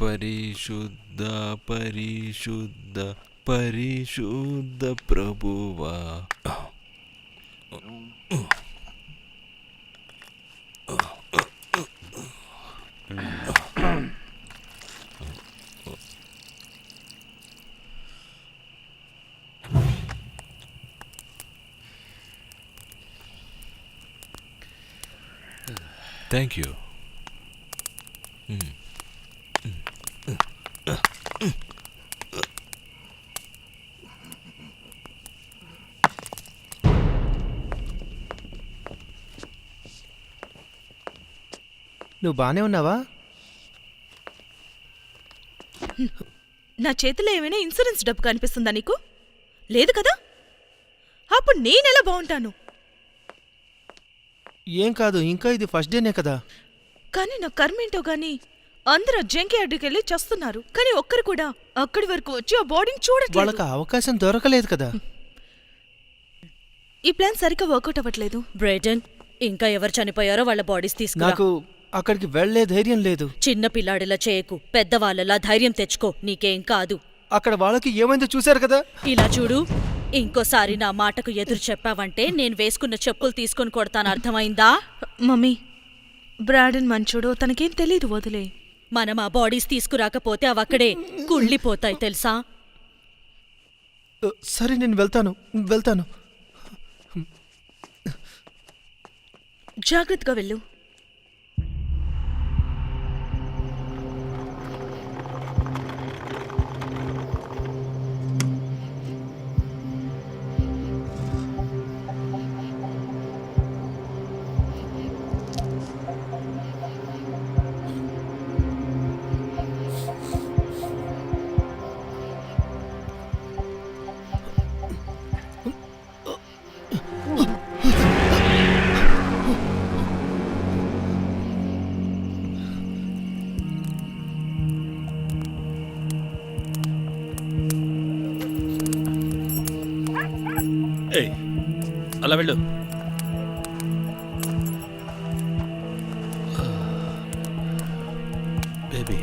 పరిశుద్ధ పరిశుద్ధ పరిశుద్ధ ప్రభువా. Thank you. నువ్వు బానే ఉన్నావా? నా చేతిలో ఏమైనా ఇన్సూరెన్స్ డబ్బు కనిపిస్తుందా నీకు? లేదు కదా? అప్పుడు నేనెలా బాగుంటాను? ఏం కాదు, ఇంకా ఇది ఫస్ట్ డేనే కదా. కానీ నా కర్మేంటో గాని అందరూ జంకి అడ్డుకెళ్ళి చస్తున్నారు, కానీ ఒక్కరు కూడా అక్కడి వరకు వచ్చి ఆ బాడీని చూడట్లేదు. వాళ్ళకి అవకాశం దొరకలేదు కదా. ఈ ప్లాన్ సరిగ్గా వర్కౌట్ అవ్వట్లేదు. బ్రైడన్, ఇంకా ఎవరు చనిపోయారో వాళ్ళ బాడీస్ తీసుకురా. నాకు అక్కడికి వెళ్లే ధైర్యం లేదు. చిన్న పిల్లాడిలా చేయకు, పెద్దవాళ్ళలా ధైర్యం తెచ్చుకో, నీకేం కాదు. అక్కడ వాళ్ళకి ఏమైందో చూశారు కదా. ఇలా చూడు, ఇంకోసారి నా మాటకు ఎదురు చెప్పావంటే నేను వేసుకున్న చెప్పులు తీసుకొని కొడతాను, అర్థమైందా? మమ్మీ, బ్రాడన్ మంచోడు, తనకేం తెలీదు, వదిలే. మనం ఆ బాడీస్ తీసుకురాకపోతే అవక్కడే కుళ్ళిపోతాయి తెలుసా? సరే, నేను వెళ్తాను. జాగ్రత్తగా వెళ్ళు. ఏయ్, అలా వెళ్ళు. బేబీ,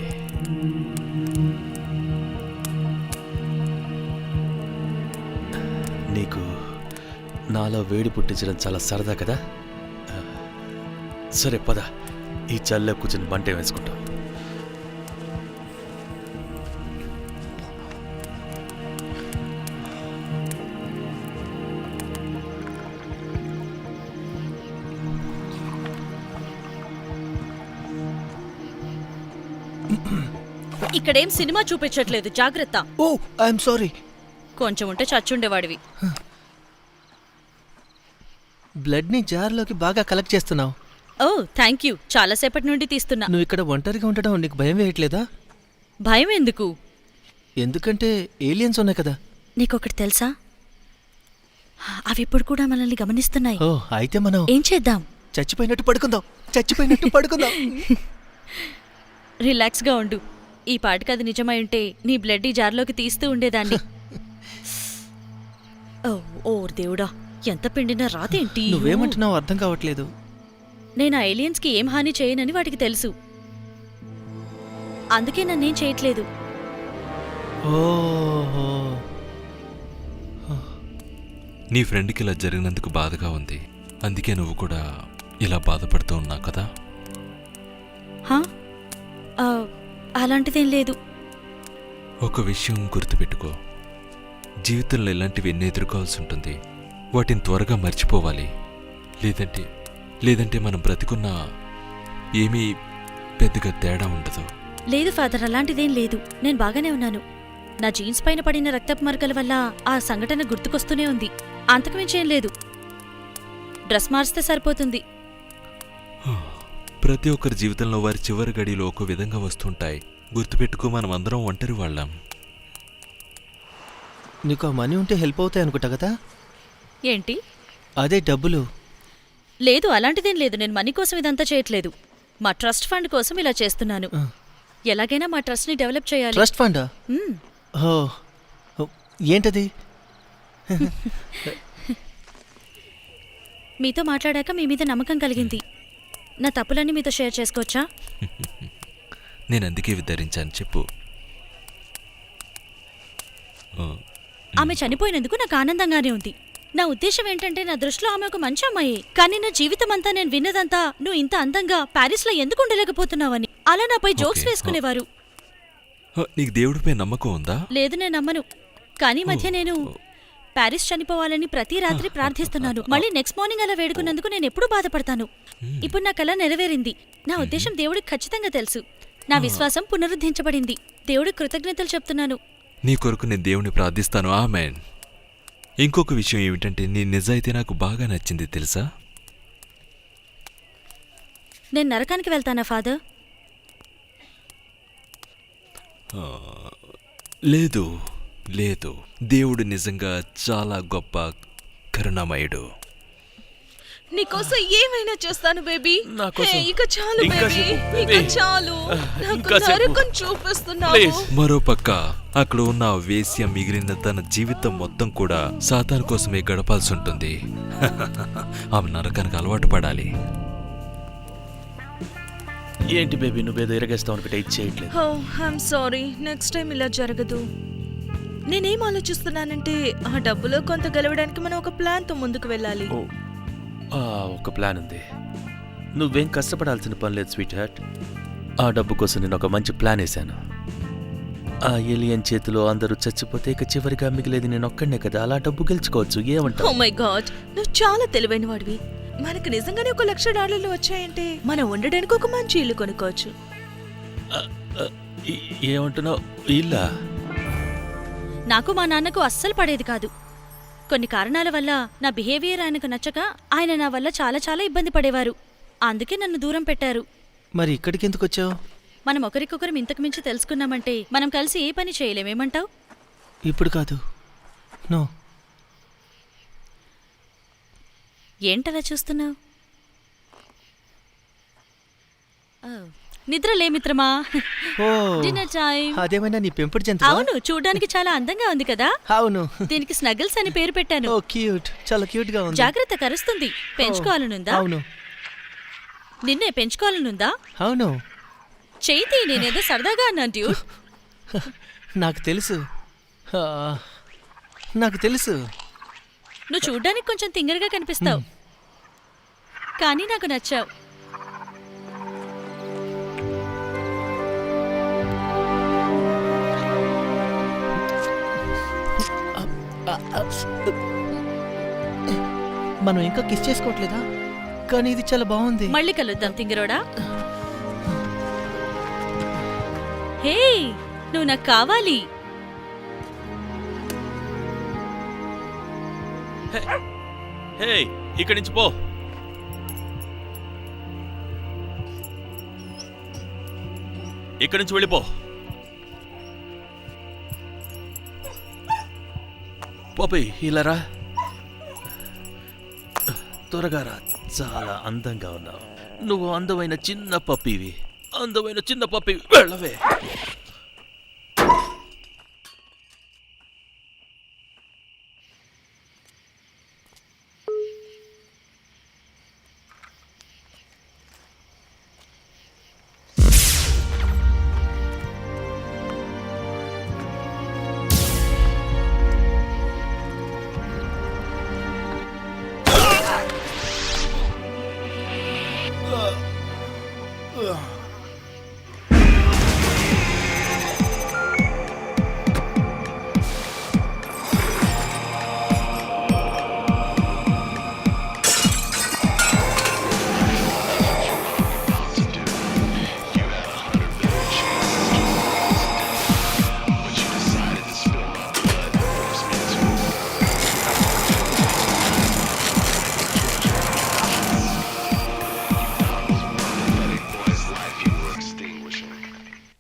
నీకు నాలో వేడి పుట్టించడం చాలా సరదా కదా. సరే పద, ఈ చల్ల కూర్చొని బంటే వేసుకుంటాం. ఇక్కడేం సినిమా చూపించట్లేదు, జాగ్రత్త. ఓ, ఐఎమ్ సారీ. కొంచెం ఉంటే చచ్చుండేవాడివి. బ్లడ్ ని జార్లోకి బాగా కలెక్ట్ చేస్తున్నావు. ఓ థ్యాంక్ యూ, చాలాసేపటి నుండి తీస్తున్నా. నువ్వు ఇక్కడ ఒంటరిగా ఉండడం నీకు భయం వేయట్లేదా? భయం ఎందుకు? ఎందుకంటే ఏలియన్స్ ఉన్నాయి కదా. నీకొకటి తెలుసా, అవి ఇప్పుడు కూడా మనల్ని గమనిస్తున్నాయి. ఓ, అయితే మనం ఏం చేద్దాం? చచ్చిపోయినట్టు పడుకుందాం. రిలాక్స్గా ఉండు. ఈ పాటికి అది నిజమై ఉంటే నీ బ్లడ్ ఈ జార్లోకి తీస్తూ ఉండేదాన్ని. ఓ దేవుడా, ఎంత పిండినా రాదేంటి? నువ్వేమంటున్నావు అర్థం కావట్లేదు. నేను ఆ ఏలియన్స్కి ఏం హాని చేయనని వాటికి తెలుసు, అందుకే నన్నేం చేయట్లేదు. ఓహో, నీ ఫ్రెండ్కి ఇలా జరిగినందుకు బాధగా ఉంది, అందుకే నువ్వు కూడా ఇలా బాధపడుతూ ఉన్నావు కదా. హా, అలాంటిదేం లేదు. ఒక విషయం గుర్తుపెట్టుకో, జీవితంలో ఇలాంటివి ఎన్ని ఎదుర్కోవాల్సి ఉంటుంది. వాటిని త్వరగా మర్చిపోవాలి, లేదంటే మనం బ్రతికున్నా ఏమీ పెద్దగా తేడా ఉండదు. లేదు ఫాదర్, అలాంటిదేం లేదు. నేను బాగానే ఉన్నాను. నా జీన్స్ పైన పడిన రక్తపు మరకల వల్ల ఆ సంఘటన గుర్తుకొస్తూనే ఉంది, అంతకుమించేం లేదు. డ్రెస్ మార్చితే సరిపోతుంది. ప్రతి ఒక్కరి జీవితంలో వారి చివరి గడిలో ఒక విధంగా వస్తుంటాయి. గుర్తుపెట్టుకో, మనం అందరం ఒంటరి వాళ్ళం. నీకు ఆ మనీ ఉంటే హెల్ప్ అవుతాయి అనుకుంటా కదా. ఏంటి? అదే డబ్బులు. లేదు, అలాంటిదేం లేదు. నేను మనీ కోసం ఇదంతా చేయట్లేదు. మా ట్రస్ట్ ఫండ్ కోసం ఇలా చేస్తున్నాను. ఎలాగైనా మా ట్రస్ట్ని డెవలప్ చేయాలి. ట్రస్ట్ ఫండా? ఏంటది? మీతో మాట్లాడాక మీ మీద నమ్మకం కలిగింది. నా తప్పులన్నీ మీతో షేర్ చేసుకోవచ్చా? నేను అందుకే విధరించాను, చెప్పు. ఆమె చనిపోయినందుకు నాకు ఆనందంగానే ఉంది. నా ఉద్దేశం ఏంటంటే, నా దృష్టిలో ఆమె ఒక మంచి అమ్మాయి. కానీ నా జీవితం అంతా నేను విన్నదంతా నువ్వు ఇంత అందంగా ప్యారిస్లో ఎందుకు ఉండలేకపోతున్నావని. అలా నాపై జోక్స్ వేసుకునేవారు. నీకు దేవుడిపై నమ్మకం ఉందా? లేదు, నేను నమ్మను. కానీ మధ్య నేను ప్యారిస్ చనిపోవాలని ప్రతి రాత్రి ప్రార్థిస్తున్నాను. మళ్ళీ నెక్స్ట్ మార్నింగ్ అలా వేడుకున్నందుకు నేను ఎప్పుడూ బాధపడతాను. ఇప్పుడు నా కల నెరవేరింది. నా ఉద్దేశం దేవుడికి ఖచ్చితంగా తెలుసు. నా విశ్వాసం పునరుద్ధరించబడింది. దేవుడికి కృతజ్ఞతలు చెప్తున్నాను. నీ కొరకు నేను దేవుని ప్రార్థిస్తాను. ఆమేన్. ఇంకొక విషయం ఏమిటంటే, నీ నిజాయితీ నాకు బాగా నచ్చింది తెలుసా. నేను నరకానికి వెళ్తానా ఫాదర్? లేదు లేదు, దేవుడు నిజంగా చాలా గొప్ప కరుణామయుడు. నీకోసం ఏమైనా చేస్తాను బేబీ. నా కోసం. ఇక చాలు ఇంకా బేబీ, సేపు, ఇక బేబీ. చాలు. నాకు ఇంకా సేపు. నరకం చూపిస్తున్నావు. ప్లీజ్. మరోపక్క అక్కడ ఉన్న ఆ వేశ్య మిగిలిన తన జీవితం మొత్తం కూడా సాతాను కోసమే గడపాల్సి ఉంటుంది. ఆమె నరకానికి అలవాటు పడాలి. ఏంటి బేబీ నువ్వేదో ఎరగేస్తావు అనుకుంటే ఇది చేయట్లేదు. ఓ ఐఎమ్ సారీ, నెక్స్ట్ టైం ఇలా జరగదు. నేనేం ఆలోచిస్తున్నానంటే ఆ డబ్బులో కొంత గెలవడానికి మనం ఒక ప్లాన్తో ముందుకు వెళ్ళాలి. ఓ ఒక ప్లాన్ ఉంది. నువ్వేం కష్టపడాల్సిన పని లేదు స్వీట్ హార్ట్. ఆ డబ్బు కోసం నేను ఒక మంచి ప్లాన్ వేశాను. ఆ ఏలియన్ చేతిలో అందరూ చచ్చిపోతే ఇక చివరిగా మిగిలేది నేను ఒక్కడనే కదా. అలా డబ్బు గెలుచుకోవచ్చు. ఓ ఏమంటావు? మై గాడ్, నువ్వు చాలా తెలివైన వాడివి. మనకు నిజంగానే $1,00,000 వచ్చాయంటే మనం ఉండడానికి ఒక మంచి ఇల్లు కొనుక్కోవచ్చు. ఏమంటున్నావు? ఇల్లా? నాకు మా నాన్నకు అస్సలు పడేది కాదు. కొన్ని కారణాల వల్ల నా బిహేవియర్ ఆయనకు నచ్చక ఆయన నా వల్ల చాలా చాలా ఇబ్బంది పడేవారు. అందుకే నన్ను దూరం పెట్టారు. మరి ఇక్కడికి ఎందుకు వచ్చావు? మనం ఒకరికొకరం ఇంతకు మించి తెలుసుకున్నామంటే మనం కలిసి ఏ పని చేయలేమేమంటావు? ఇప్పుడు కాదు, నో. ఏంటలా చూస్తున్నావు? నిద్రలే మిత్రమా. ఓ డిన్నర్ టైం. అదేమైనా నీ పెంపుడు జంతువా? అవును, చూడడానికి చాలా అందంగా ఉంది కదా. అవును. దీనికి స్నగిల్స్ అని పేరు పెట్టాను. ఓ క్యూట్, చాలా క్యూట్ గా ఉంది. జాగ్రత్త, కరుస్తుంది. పెంచుకోవాలనుందా? అవును నిన్నే పెంచుకోవాలనుందా? అవును. చేతి నేనేదో సరదాగా అన్నాను డ్యూడ్. నాకు తెలుసు, ఆ, నాకు తెలుసు. నువ్వు చూడ్డానికి కొంచెం తింగరగా కనిపిస్తావు, కానీ నాకు నచ్చావు. మనం ఇంకా కిస్ చేసుకోవట్లేదా? కానీ ఇది చాలా బాగుంది. మళ్ళీ కలుద్దాం తింగరోడా. హే, నువ్వు నాకు కావాలి. హే, ఇక్కడి నుంచి పో. ఇక్కడి నుంచి వెళ్ళిపో. పోపి ఇలా రా. త్వరగా రా. చాలా అందంగా ఉన్నావు. నువ్వు అందమైన చిన్న పప్పివి. అందమైన చిన్న పప్పివి. వెళ్ళవే.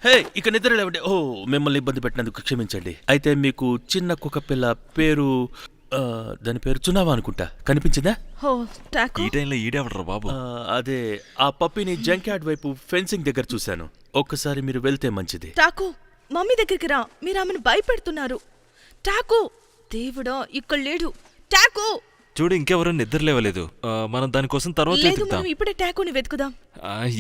హే, ఇక నిద్ర లేవండి. ఓ, మిమ్మల్ని ఇబ్బంది పెట్టినందుకు క్షమించండి. అయితే మీకు చిన్న కుక్క పిల్ల పేరు దాని పేరు చునావా అనుకుంటా. కనిపించిందా? ఓ టాకో. ఈ టైంలో ఈడేవడరా బాబు. అదే ఆ పప్పిని జంక్యార్డ్ వైపు ఫెన్సింగ్ దగ్గర చూశాను. ఒక్కసారి మీరు వెళ్తే మంచిది. టాకో, మమ్మీ దగ్గరికి రా. మీరు ఆమెను భయపెడుతున్నారు. టాకో, దేవుడా ఇక్కడ లేడు. టాకో. చూడు, ఇంకెవరూ నిద్ర లేవలేదు. మనం దానికోసం తర్వాత లేదు, వెతుకుతాం. మనం ఇప్పుడే టాకోని వెతుకుదాం.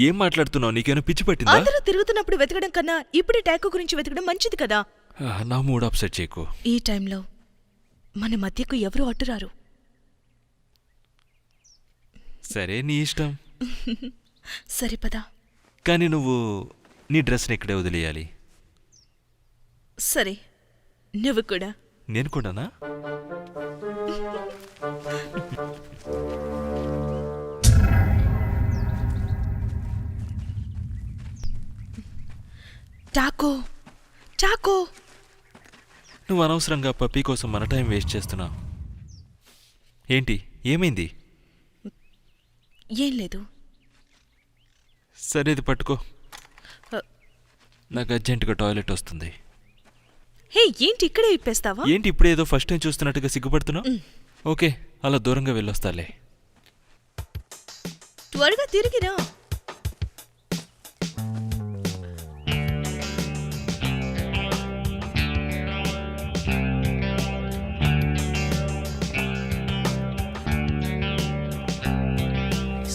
ఏం మాట్లాడుతున్నావు? నీకేమైనా పిచ్చి పట్టిందా? అందరూ తిరుగుతున్నప్పుడు వెతకడం కన్నా ఇప్పుడే టాకో గురించి వెతకడం మంచిది కదా. నా మూడ్ అప్సెట్ చేయకు. ఈ టైంలో మన మధ్యకు ఎవరు అడ్డురారు. సరే, నీ ఇష్టం. సరిపదా. కానీ నువ్వు నీ డ్రెస్ని ఇక్కడే వదిలేయాలి. సరే, నువ్వు కూడా. నేను కూడానా? Taco, Taco. నువ్వు అనవసరంగా పప్పీ కోసం మన టైం వేస్ట్ చేస్తున్నావు. ఏంటి, ఏమైంది? ఏం లేదు. సరే, ఇది పట్టుకో. నాకు అర్జెంటుగా టాయిలెట్ వస్తుంది. హే ఏంటి ఇక్కడే ఇప్పేస్తావా? ఏంటి ఇప్పుడు ఏదో ఫస్ట్ టైం చూస్తున్నట్టుగా సిగ్గుపడుతున్నావు? ఓకే, అలా దూరంగా వెళ్ళొస్తాలే. త్వరగా తిరిగిరా.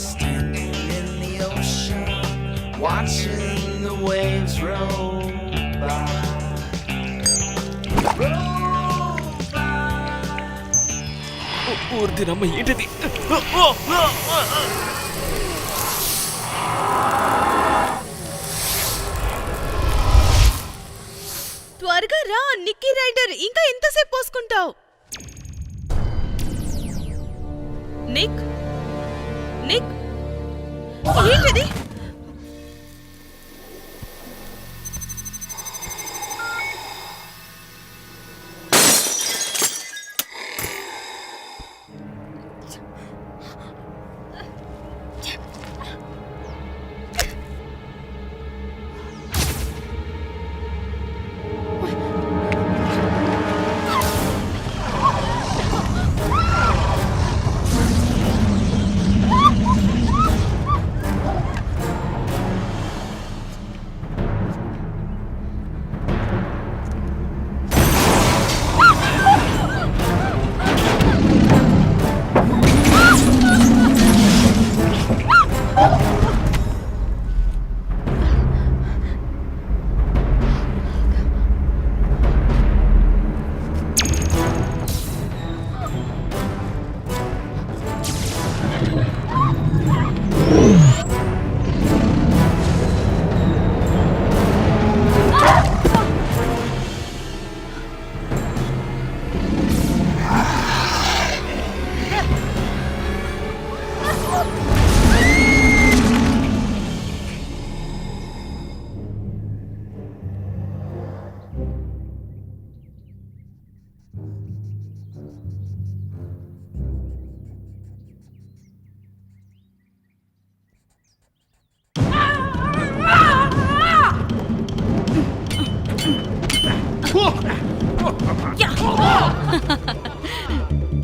Standing in the ocean, watching the waves roll by. Roll by. ఊరిదినమ్మ ఏంటిది? త్వరగా రా నిక్కీ రైడర్, ఇంకా ఎంతసేపు పోసుకుంటావు? నిక్ నిక్ ఏంటిది?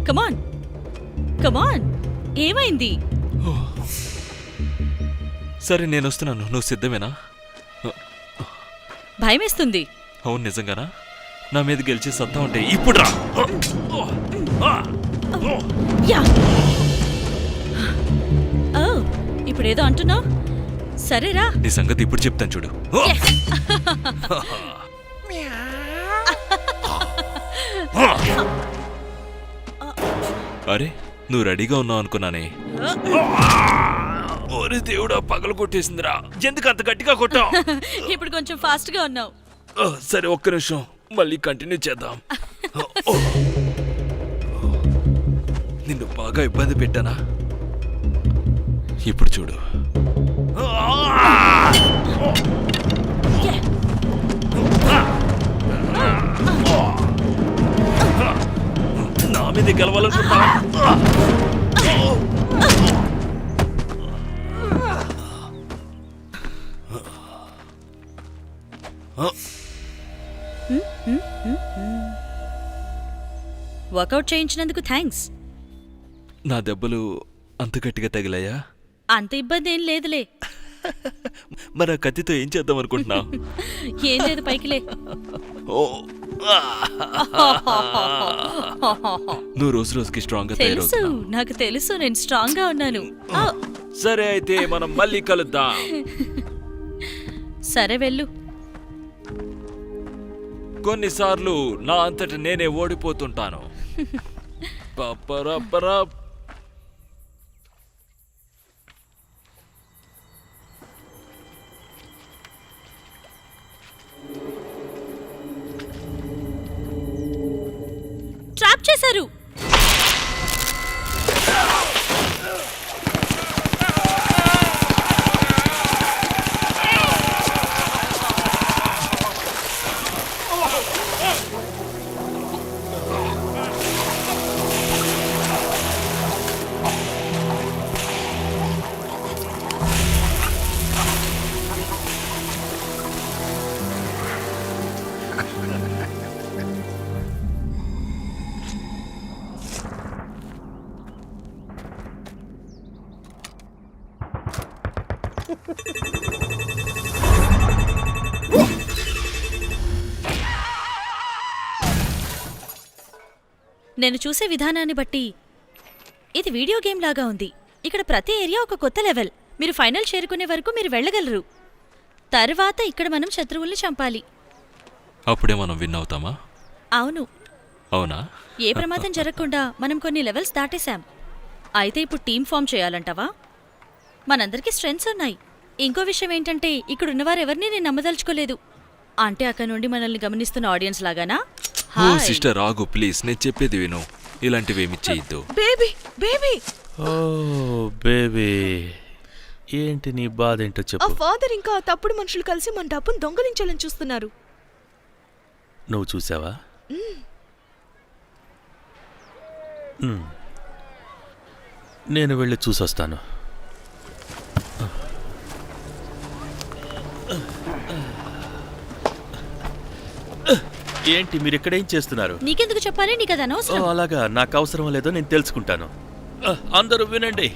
కమాన్ కమాన్, ఏమైంది? సరే నేను వస్తున్నాను, నువ్వు సిద్ధమేనా? భయమేస్తుంది. అవును నిజంగానా? నా మీద గెలిచే సత్తా ఉంటే ఇప్పుడు రా. యా ఓ, ఇప్పుడేదో అంటున్నావు. సరేరా, నీ సంగతి ఇప్పుడు చెప్తాను చూడు. అరే నువ్వు రెడీగా ఉన్నావు అనుకున్నానే. ఓరే దేవుడా, పగలు కొట్టేసిందిరా. ఎందుకు అంత గట్టిగా కొట్టావు? ఇప్పుడు కొంచెం ఫాస్ట్ గా ఉన్నావు. సరే ఒక్క నిమిషం, మళ్ళీ కంటిన్యూ చేద్దాం. నిన్ను బాగా ఇబ్బంది పెట్టానా? ఇప్పుడు చూడు. నా మీద గెలవాలనుకుంటా. Work out చేయించినందుకు thanks. నా దెబ్బలు అంత గట్టిగా తగిలాయా? అంత ఇబ్బంది ఏం లేదులే. మరి ఆ కత్తితో ఏం చేద్దాం అనుకుంటున్నా? ఏం లేదు, పైకిలే. నువ్వు రోజు రోజుకి స్ట్రాంగ్ గా తెలుసు, తయారవుతున్నావు. నాకు తెలుసు, నేను స్ట్రాంగ్ గా ఉన్నాను. సరే అయితే మనం మళ్ళీ కలుద్దాం. సరే వెళ్ళు. కొన్నిసార్లు నా అంతట నేనే ఓడిపోతుంటాను. పపరపరా. ట్రాప్ చేశారు. నేను చూసే విధానాన్ని బట్టి ఇది వీడియో గేమ్ లాగా ఉంది. ఇక్కడ ప్రతి ఏరియా ఒక కొత్త లెవెల్. మీరు ఫైనల్ చేరుకునే వరకు మీరు వెళ్ళగలరు. తర్వాత ఇక్కడ మనం శత్రువుల్ని చంపాలి. అప్పుడే మనం విన్ అవుతామా? అవును. అవునా? ఏ ప్రమాదం జరగకుండా మనం కొన్ని లెవెల్స్ దాటేశాం. అయితే ఇప్పుడు టీం ఫామ్ చేయాలంటావా? మనందరికీ స్ట్రెంగ్స్ ఉన్నాయి. ఇంకో విషయం ఏంటంటే ఇక్కడున్నవారెవరినీ నేను నమ్మదలుచుకోలేదు. అంటే అక్కడ నుండి మనల్ని గమనిస్తున్న ఆడియన్స్ లాగానా? ఓ సిస్టర్ ఆగు ప్లీజ్, నేను చెప్పేది విను. ఇలాంటివేమి చేయొద్దు. బేబీ బేబీ ఓ బేబీ, ఏంటి నీ బాధ ఏంటో ఆ చెప్పు. ఫాదర్ ఇంకా ఆ తప్పుడు మనుషులు కలిసి మన డబ్బును దొంగలించాలని చూస్తున్నారు. నువ్వు చూసావా? నేను వెళ్ళి చూసొస్తాను. ఏంటి మీరు ఇక్కడేం చేస్తున్నారు? నీకెందుకు చెప్పాలి? నీకు అది ఓ అనవసరం. అలాగా, నాకు అవసరం లేదో నేను తెలుసుకుంటాను. అందరూ వినండి.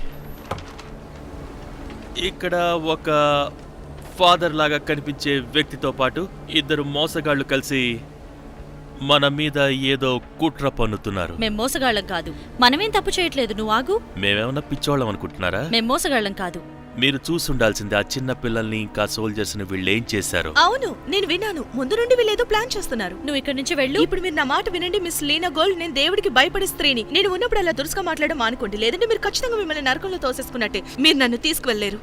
ఇక్కడ ఒక ఫాదర్ లాగా కనిపించే వ్యక్తితో పాటు ఇద్దరు మోసగాళ్లు కలిసి మన మీద ఏదో కుట్ర పన్నుతున్నారు. మేం మోసగాళ్ళం కాదు. మనమేం తప్పు చేయట్లేదు. నువ్వు ఆగు. మేమేమన్నా పిచ్చోళ్ళం అనుకుంటున్నారా? మేం మోసగాళ్ళం కాదు. మీరు చూసుండాల్సింది ఆ చిన్న పిల్లల్ని ఇంకా సోల్జర్స్ ని వీళ్ళు ఏం చేశారు. అవును, నేను విన్నాను. ముందు నుండి వీళ్ళేదో ప్లాన్ చేస్తున్నారు. నువ్వు ఇక్కడి నుంచి వెళ్ళు. ఇప్పుడు మీరు నా మాట వినండి మిస్ లీనా గోల్డ్. నేను దేవుడికి భయపడే స్త్రీని. నేను ఉన్నప్పుడు అలా దురుసుగా మాట్లాడడం మానుకోండి, లేదంటే మీరు ఖచ్చితంగా మిమ్మల్ని నరకంలో తోసేసుకున్నట్టే. మీరు నన్ను తీసుకువెళ్లేరు.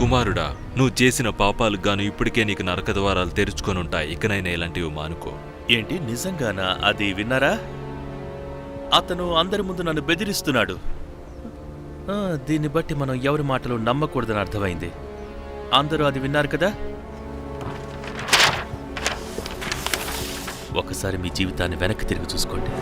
కుమారుడా, నువ్వు చేసిన పాపాలకు గాను ఇప్పటికే నీకు నరక ద్వారాలు తెరుచుకొని ఉంటాయి. ఇకనైనా ఇలాంటివి మానుకో. ఏంటి నిజంగానా? అది విన్నారా? అతను అందరి ముందు నన్ను బెదిరిస్తున్నాడు. దీన్ని బట్టి మనం ఎవరి మాటలు నమ్మకూడదని అర్థమైంది. అందరూ అది విన్నారు కదా? ఒకసారి మీ జీవితాన్ని వెనక్కి తిరిగి చూసుకోండి.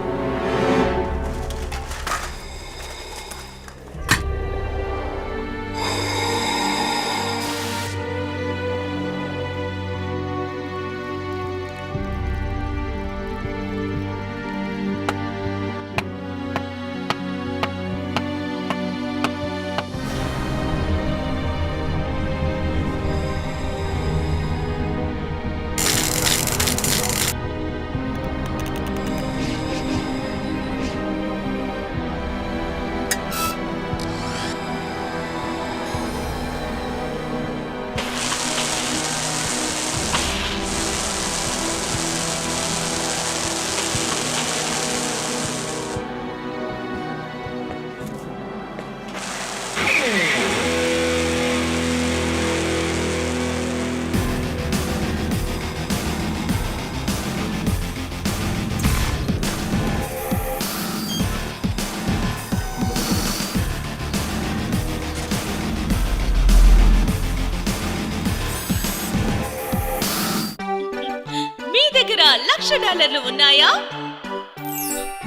$1,00,000 ఉన్నాయా?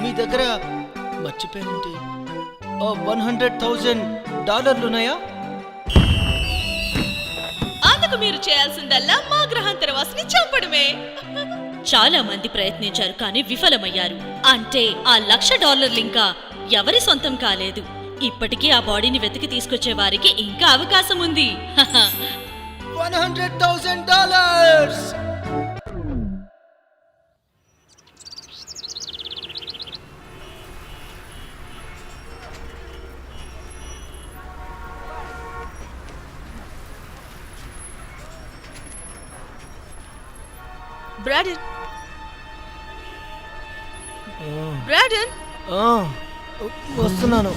మీ దగ్గర మర్చిపోయానంటే $100,000 ఉన్నాయా? అందుకు మీరు చేయాల్సిందల్లా మా గ్రహాంతరవాసిని చంపడమే. చాలా మంది ప్రయత్నించారు కానీ విఫలమయ్యారు. అంటే ఆ $1,00,000 ఇంకా ఎవరి సొంతం కాలేదు. ఇప్పటికీ ఆ బాడీని వెతికి తీసుకొచ్చే వారికి ఇంకా అవకాశం ఉంది. $100,000. బ్రాడన్, బ్రాడన్, వస్తున్నాను.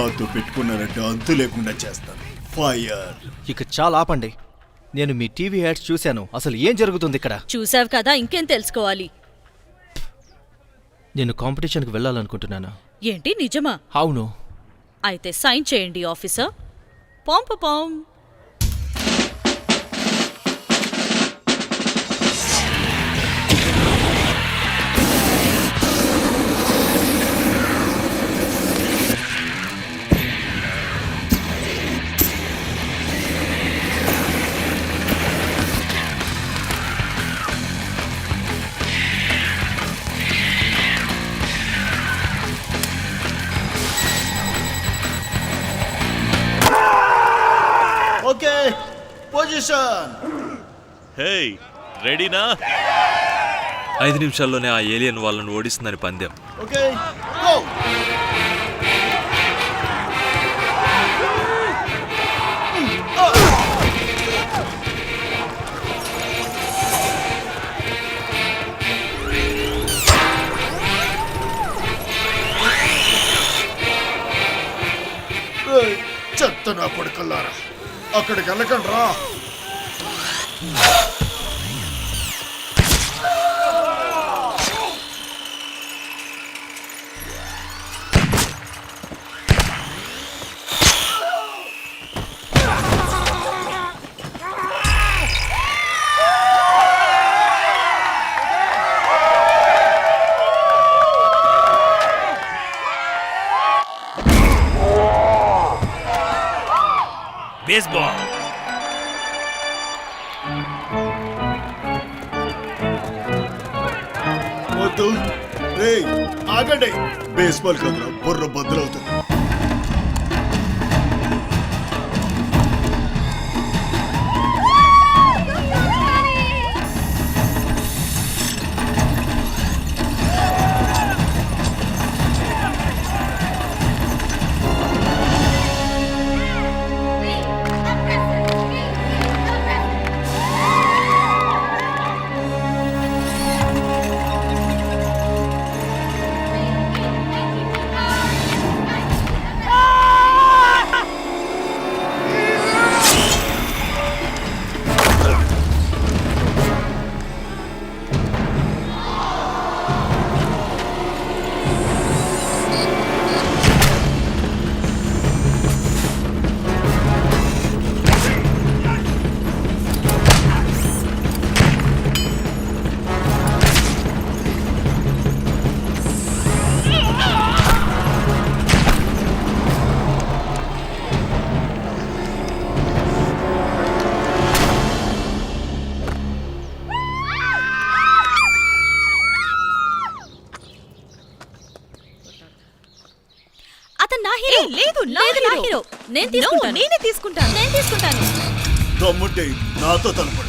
నాతో పెట్టుకున్నారంటే అంతు లేకుండా చేస్తాను. ఫైర్. ఇక చాలా ఆపండి. నేను మీ టీవీ యాడ్స్ చూశాను. అసలు ఏం జరుగుతుంది ఇక్కడ? చూసావు కదా, ఇంకేం తెలుసుకోవాలి? నేను కాంపిటీషన్కి వెళ్ళాలనుకుంటున్నాను. ఏంటి, నిజమా? అవును. అయితే సైన్ చేయండి ఆఫీసర్. పాం. Okay, position. హే, రెడీనా? 5 నిమిషాల్లోనే ఆ ఏలియన్ వాళ్ళను ఓడిస్తుందని పందెం. Okay, go. చెత్త నా కొడుకల్లారా, అక్కడికి వెళ్ళకండి రా. బేస్బాల్. వద్దు రే, ఆగండి. బేస్బాల్ కదరా, బుర్ర బద్దలవుతుంది. లేదు, నా హీరో. నేను తీసుకుంటాను. నేనే తీసుకుంటాను. నేను తీసుకుంటాను. దమ్ముంటే నాతో తలపడు.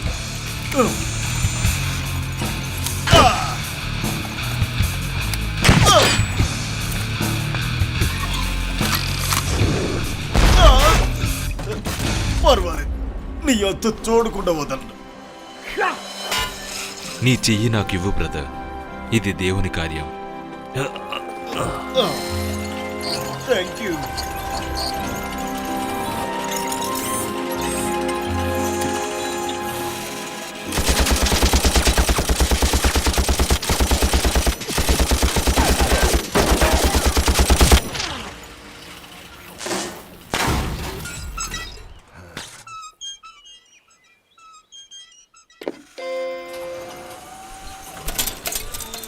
పర్వాలేదు, నీ అంత చూడకుండా వదలను. నీ చెయ్యి నాకు ఇవ్వు బ్రదర్, ఇది దేవుని కార్యం. Thank you.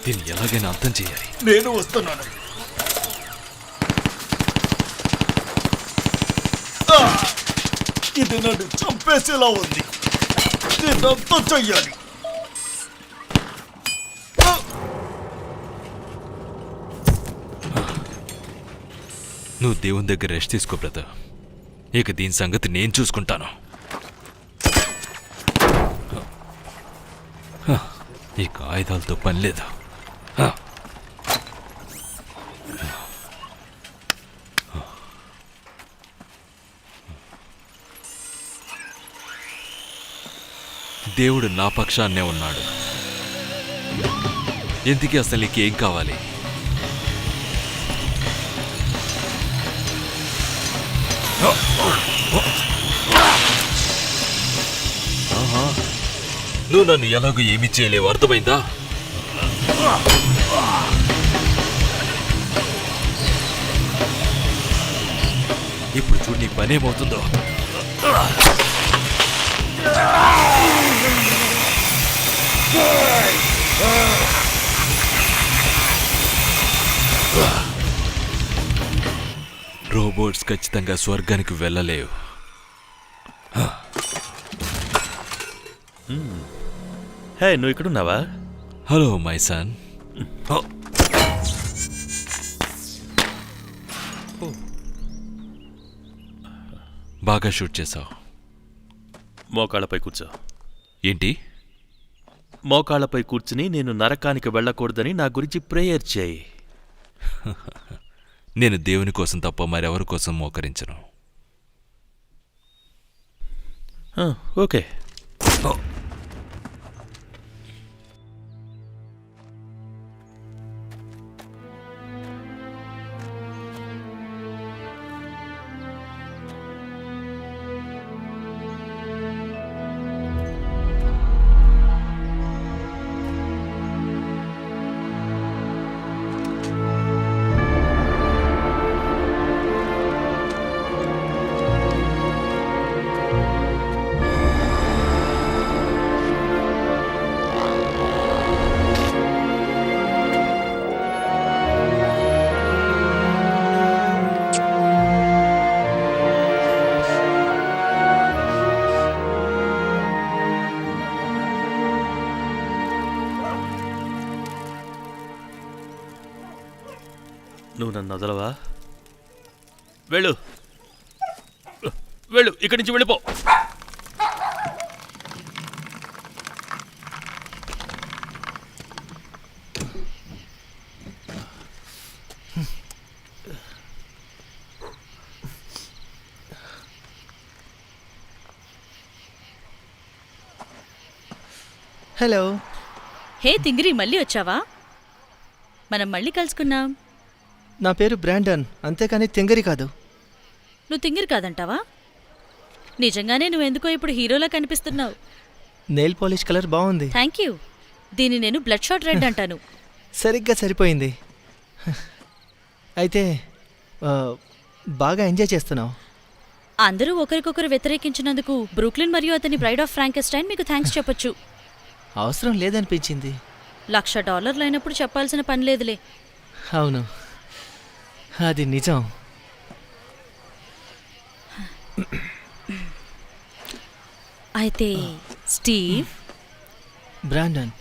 దీన్ని ఎలాగైనా అర్థం చేయాలి. నేను వస్తున్నాను. ఇది నన్ను చంపేసేలా ఉంది. దీన్నంతా చెయ్యాలి. నువ్వు దేవుని దగ్గర రెస్ట్ తీసుకో బ్రదర్. ఇక దీని సంగతి నేను చూసుకుంటాను. ఈ ఆయుధాలతో పని లేదు. దేవుడు నా పక్షాన్నే ఉన్నాడు. ఎందుకు అసలు నీకేం కావాలి? నువ్వు నన్ను ఎలాగో ఏమీ చేయలేవు, అర్థమైందా? ఇప్పుడు చూడు నీ పనేమవుతుందో. రోబోట్స్ ఖచ్చితంగా స్వర్గానికి వెళ్ళలేవు. హే, నువ్వు ఇక్కడున్నావా? Hello my son. బాగా షూట్ చేసావు. మోకాళ్ళపై కూర్చో. ఏంటి? మోకాళ్ళపై కూర్చుని నేను నరకానికి వెళ్ళకూడదని నా గురించి ప్రేయర్ చేయి. నేను దేవుని కోసం తప్ప మరెవరి కోసం మోకరించను. ఓకే. నువ్వు నన్ను వదలవా? వెళ్ళు వెళ్ళు, ఇక్కడి నుంచి వెళ్ళిపో. హలో. హే తింగిరి, మళ్ళీ వచ్చావా? మనం మళ్ళీ కలుసుకున్నాం. నా పేరు బ్రాండన్, అంతేకాని తింగరి కాదు. నువ్వు తింగిరి కాదంటావా? నిజంగానే నువ్వెందుకో ఇప్పుడు హీరోలా కనిపిస్తున్నావు. నెయిల్ పాలిష్ కలర్ బాగుంది. Thank you. దీన్ని నేను బ్లడ్ షాట్ రెడ్ అంటాను. సరిగ్గా సరిపోయింది. అయితే బాగా ఎంజాయ్ చేస్తున్నావు. అందరూ ఒకరికొకరు వ్యతిరేకించినందుకు బ్రూక్లిన్ మరియు అతని బ్రైడ్ ఆఫ్ ఫ్రాంకెస్టైన్ మీకు థ్యాంక్స్ చెప్పొచ్చు. అవసరం లేదనిపించింది. $1,00,000 అయినప్పుడు చెప్పాల్సిన పని లేదులే. అవును, అది నిజం. అయితే స్టీవ్ బ్రాండన్,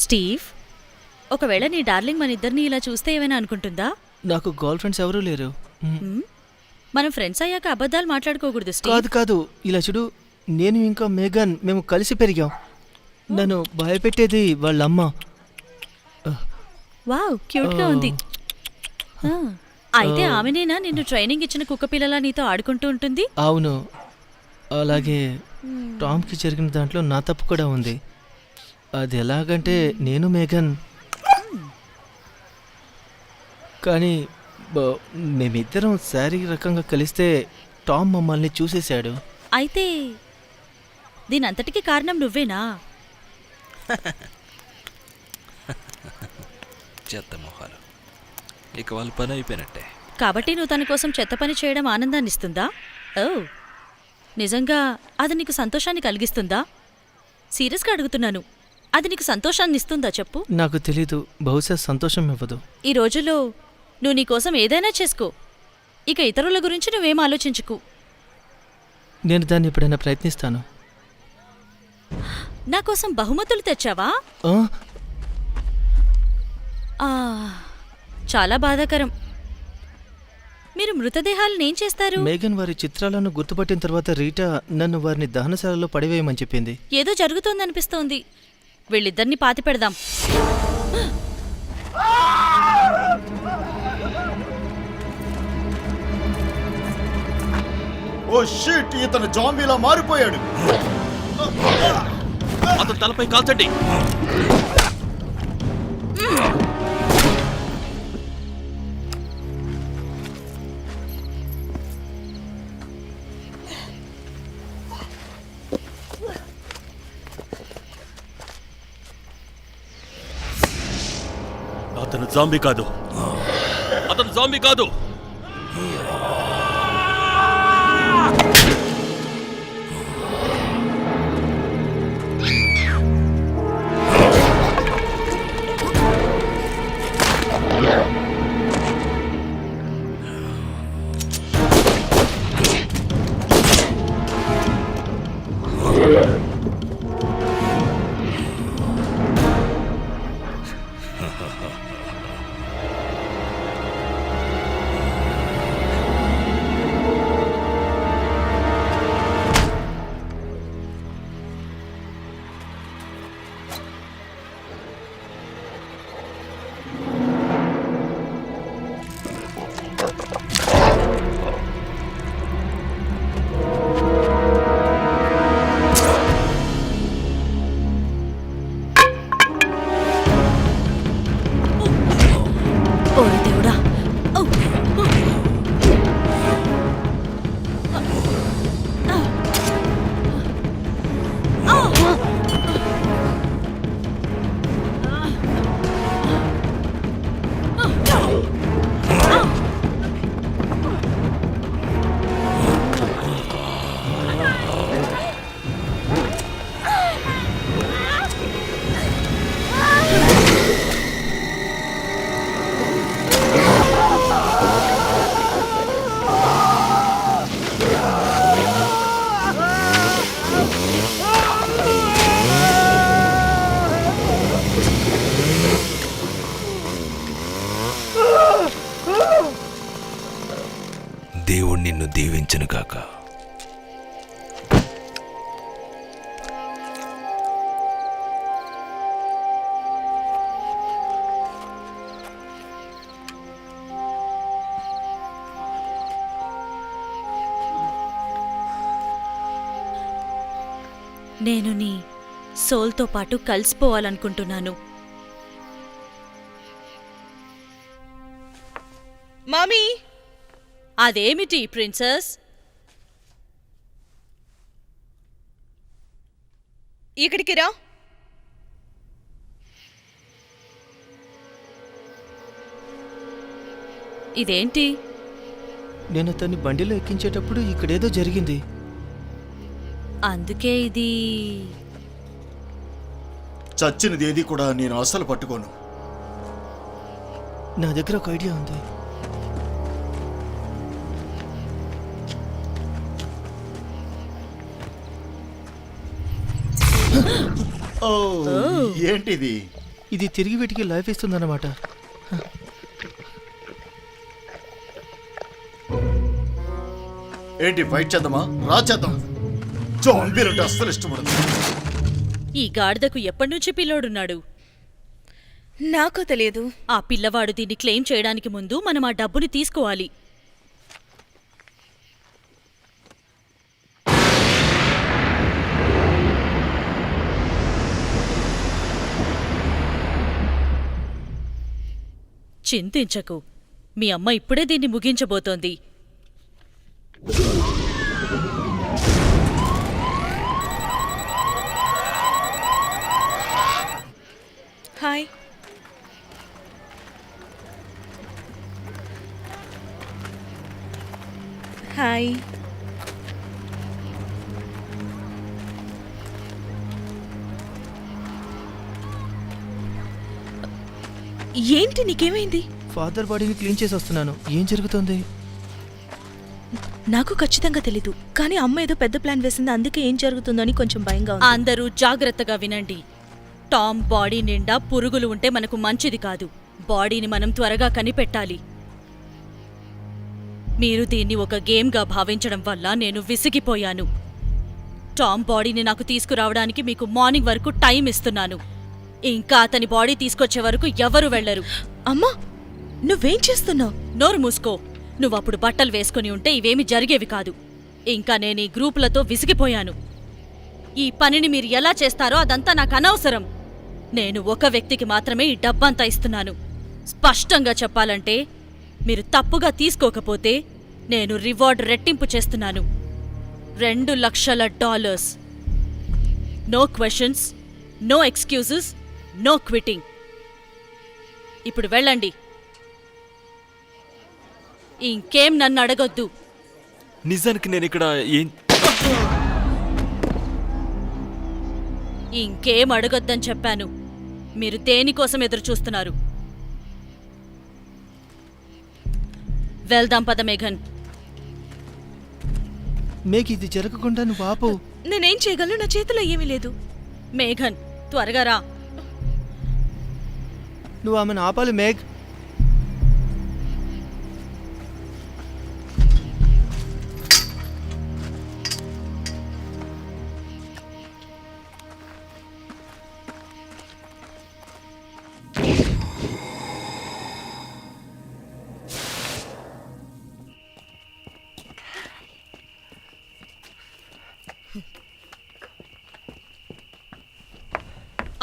స్టీవ్ ఒకవేళ నీ డార్లింగ్ మన ఇద్దరిని ఇలా చూస్తే ఏమైనా అనుకుంటుందా? నాకు గర్ల్ ఫ్రెండ్స్ ఎవరూ లేరు. మనం ఫ్రెండ్స్ అయ్యాక అబద్ధాలు మాట్లాడుకోకూడదు స్టీవ్. కాదు కాదు, ఇలా చూడు, నేను ఇంకా మేఘన్ మేము కలిసి పెరిగాం. నన్ను భయపెట్టేది వాళ్ళమ్మ. వావ్, క్యూట్ గా ఉంది. అయితే ఆమెనేనా నిన్ను ట్రైనింగ్ ఇచ్చిన కుక్కపిల్లలా నీతో ఆడుకుంటూ ఉంటుంది? అవును, అలాగే టామ్కి జరిగిన దాంట్లో నా తప్పు కూడా ఉంది. అది ఎలాగంటే నేను మేఘన్ కానీ మేమిద్దరం శారీరకంగా కలిస్తే టామ్ మమ్మల్ని చూసేశాడు. అయితే దీనంతటికీ కారణం నువ్వేనా? చెత్త మొహాలు. ఇక వాళ్ళ పని అయిపోయినట్టే. కాబట్టి నువ్వు తన కోసం చెత్త పని చేయడం ఆనందాన్ని ఇస్తుందా? ఓ, నిజంగా అది నీకు సంతోషాన్ని కలిగిస్తుందా? సీరియస్గా అడుగుతున్నాను, అది నీకు సంతోషాన్ని ఇస్తుందా చెప్పు. నాకు తెలీదు, బహుశా సంతోషం ఇవ్వదు. ఈ రోజుల్లో నువ్వు నీకోసం ఏదైనా చేసుకో, ఇక ఇతరుల గురించి నువ్వేం ఆలోచించుకు. నేను దాన్ని ఎప్పుడైనా ప్రయత్నిస్తాను. నా కోసం బహుమతులు తెచ్చావా? చాలా బాధాకరం. మీరు మృతదేహాలను ఏం చేస్తారు? మేఘన్ వారి చిత్రాలను గుర్తుపట్టిన తర్వాత రీటా నన్ను వారిని దహనశాలలో పడివేయమని చెప్పింది. ఏదో జరుగుతోందనిపిస్తోంది. వీళ్ళిద్దరిని పాతి పెడదాం. ఓ షిట్, ఇతను జాంబీలా మారిపోయాడు. అతని తలపై కాల్చండి. అతను జాంబీ కాదు. అతను జాంబీ కాదు. ఓరి దేవుడా! ఔ! దేవుడు నిన్ను దీవించునుగాక. నేను నీ సోల్తో పాటు కలిసిపోవాలనుకుంటున్నాను. మామీ, అదేమిటి ప్రిన్సెస్? ఇక్కడికి రా. ఇదేంటి? నేను అతన్ని బండిలో ఎక్కించేటప్పుడు ఇక్కడేదో జరిగింది. అందుకే ఇది చచ్చినది ఏది కూడా నేను అస్సలు పట్టుకోను. నా దగ్గర ఒక ఐడియా ఉంది. ఓ, ఏంటిది? ఇది తిరిగి వీటికి లైఫ్ ఇస్తుందన్నమాట. ఏంటి ఫైట్ చేద్దామా? రా చేద్దాం. జాంబీలంటే అస్సలు ఇష్టపడదు. ఈ గాడిదకు ఎప్పటినుంచి పిల్లోడున్నాడు? నాకు తెలియదు. ఆ పిల్లవాడు దీన్ని క్లెయిమ్ చేయడానికి ముందు మనం ఆ డబ్బుని తీసుకోవాలి. చింతించకు, మీ అమ్మ ఇప్పుడే దీన్ని ముగించబోతోంది. హాయ్. హాయ్. ఏంటి, నీకేమైంది? ఫాదర్ బాడీని క్లీన్ చేసి వస్తున్నాను. ఏం జరుగుతుంది? నాకు ఖచ్చితంగా తెలీదు, కానీ అమ్మ ఏదో పెద్ద ప్లాన్ వేసింది. అందుకే ఏం జరుగుతుందో అని కొంచెం భయంగా ఉంది. అందరూ జాగ్రత్తగా వినండి. టామ్ బాడీ నిండా పురుగులు ఉంటే మనకు మంచిది కాదు. బాడీని మనం త్వరగా కనిపెట్టాలి. మీరు దీన్ని ఒక గేమ్గా భావించడం వల్ల నేను విసిగిపోయాను. టామ్ బాడీని నాకు తీసుకురావడానికి మీకు మార్నింగ్ వరకు టైం ఇస్తున్నాను. ఇంకా అతని బాడీ తీసుకొచ్చే వరకు ఎవరు వెళ్లరు. అమ్మా, నువ్వేం చేస్తున్నావు? నోరు మూసుకో. నువ్వప్పుడు బట్టలు వేసుకుని ఉంటే ఇవేమి జరిగేవి కాదు. ఇంకా నేను ఈ గ్రూపులతో విసిగిపోయాను. ఈ పనిని మీరు ఎలా చేస్తారో అదంతా నాకు అనవసరం. నేను ఒక వ్యక్తికి మాత్రమే ఈ డబ్బంతా ఇస్తున్నాను. స్పష్టంగా చెప్పాలంటే మీరు తప్పుగా తీసుకోకపోతే నేను రివార్డ్ రెట్టింపు చేస్తున్నాను. $2,00,000. No questions, no excuses, no quitting. ఇప్పుడు వెళ్ళండి. ఇంకేం నన్ను అడగొద్దు. నిజానికి నేను ఇక్కడ ఏం ఇంకేం అడగొద్దని చెప్పాను. మీరు దేనికోసం ఎదురు చూస్తున్నారు? వెళ్దాం పద మేఘన్. మేఘ్, ఇది జరగకుండా నువ్వు ఆపు. నేనేం చేయగలను? నా చేతిలో ఏమీ లేదు. మేఘన్ త్వరగా రా. నువ్వు ఆమెను ఆపాలి మేఘ్.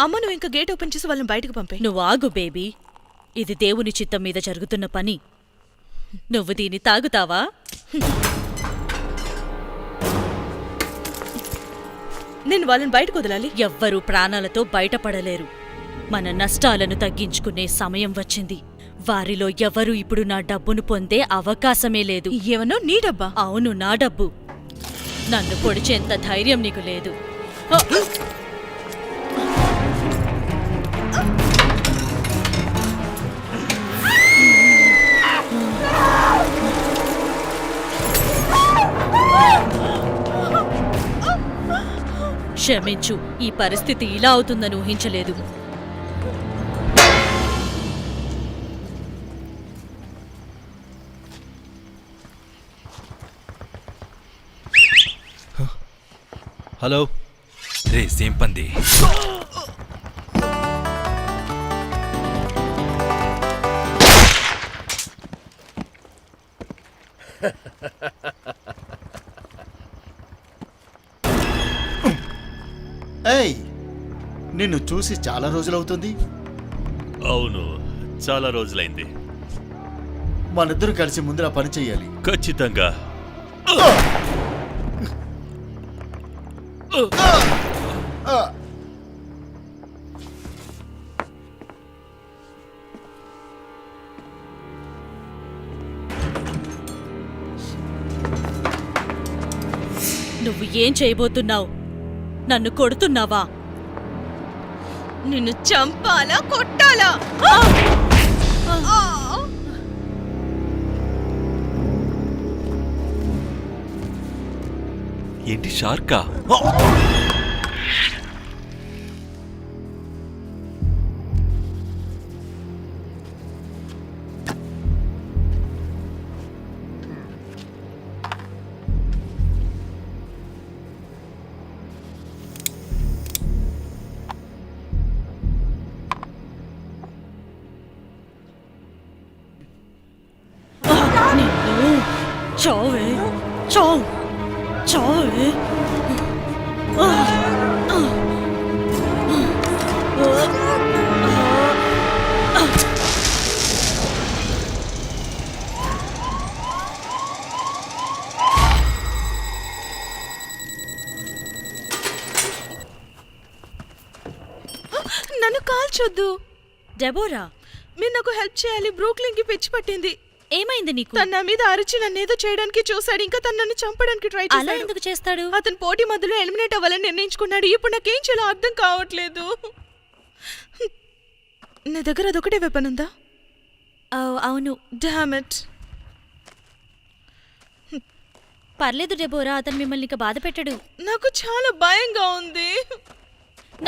అమ్మ, నువ్వు ఇంకా గేట్ ఓపెన్ చేసి వాళ్ళని బయటకు పంపే. నువ్వు ఆగు బేబీ. ఇది దేవుని చిత్తం మీద జరుగుతున్న పని. నువ్వు దీన్ని తాగుతావా? నేను వాళ్ళని బయటకు వదలాలి. ఎవ్వరూ ప్రాణాలతో బయటపడలేరు. మన నష్టాలను తగ్గించుకునే సమయం వచ్చింది. వారిలో ఎవరూ ఇప్పుడు నా డబ్బును పొందే అవకాశమే లేదు. ఏమన్నా నీ డబ్బా? అవును, నా డబ్బు. నన్ను పొడిచేంత ధైర్యం నీకు లేదు. క్షమించు, ఈ పరిస్థితి ఇలా అవుతుందని ఊహించలేదు. హలో. రే సేంపంది, ఏయ్, నిన్ను చూసి చాలా రోజులవుతుంది. అవును, చాలా రోజులైంది. మనిద్దరు కలిసి ముందర పని చెయ్యాలి. ఖచ్చితంగా. నువ్వు ఏం చేయబోతున్నావు? నన్ను కొడుతున్నావా? నిన్ను చంపాలా, కొట్టాలా? ఏంటి షార్కా? నిన్ను చావే, చావు, చావే. నన్ను కాల్చొద్దు. డెబోరా, మీరు నాకు హెల్ప్ చేయాలి. బ్రూక్లిన్ కి పిచ్చి పట్టింది. ఏమైంది నీకు? తన నా మీద అరిచి నన్ను ఏదో చేయడానికి చూశాడు. ఇంకా తను నన్ను చంపడానికి ట్రై అలా చేశాడు. ఎందుకు చేస్తాడు? అతను పోటీ మధ్యలో ఎలిమినేట్ అవ్వాలని నిర్ణయించుకున్నాడు. ఇప్పుడు నాకేం చేయాలో అర్థం కావట్లేదు. నా దగ్గర అదొకటే వెపన్ ఉందా? అవును. Damn it. పర్లేదు డెబోరా, అతను మిమ్మల్ని ఇంకా బాధ పెట్టడు. నాకు చాలా భయంగా ఉంది.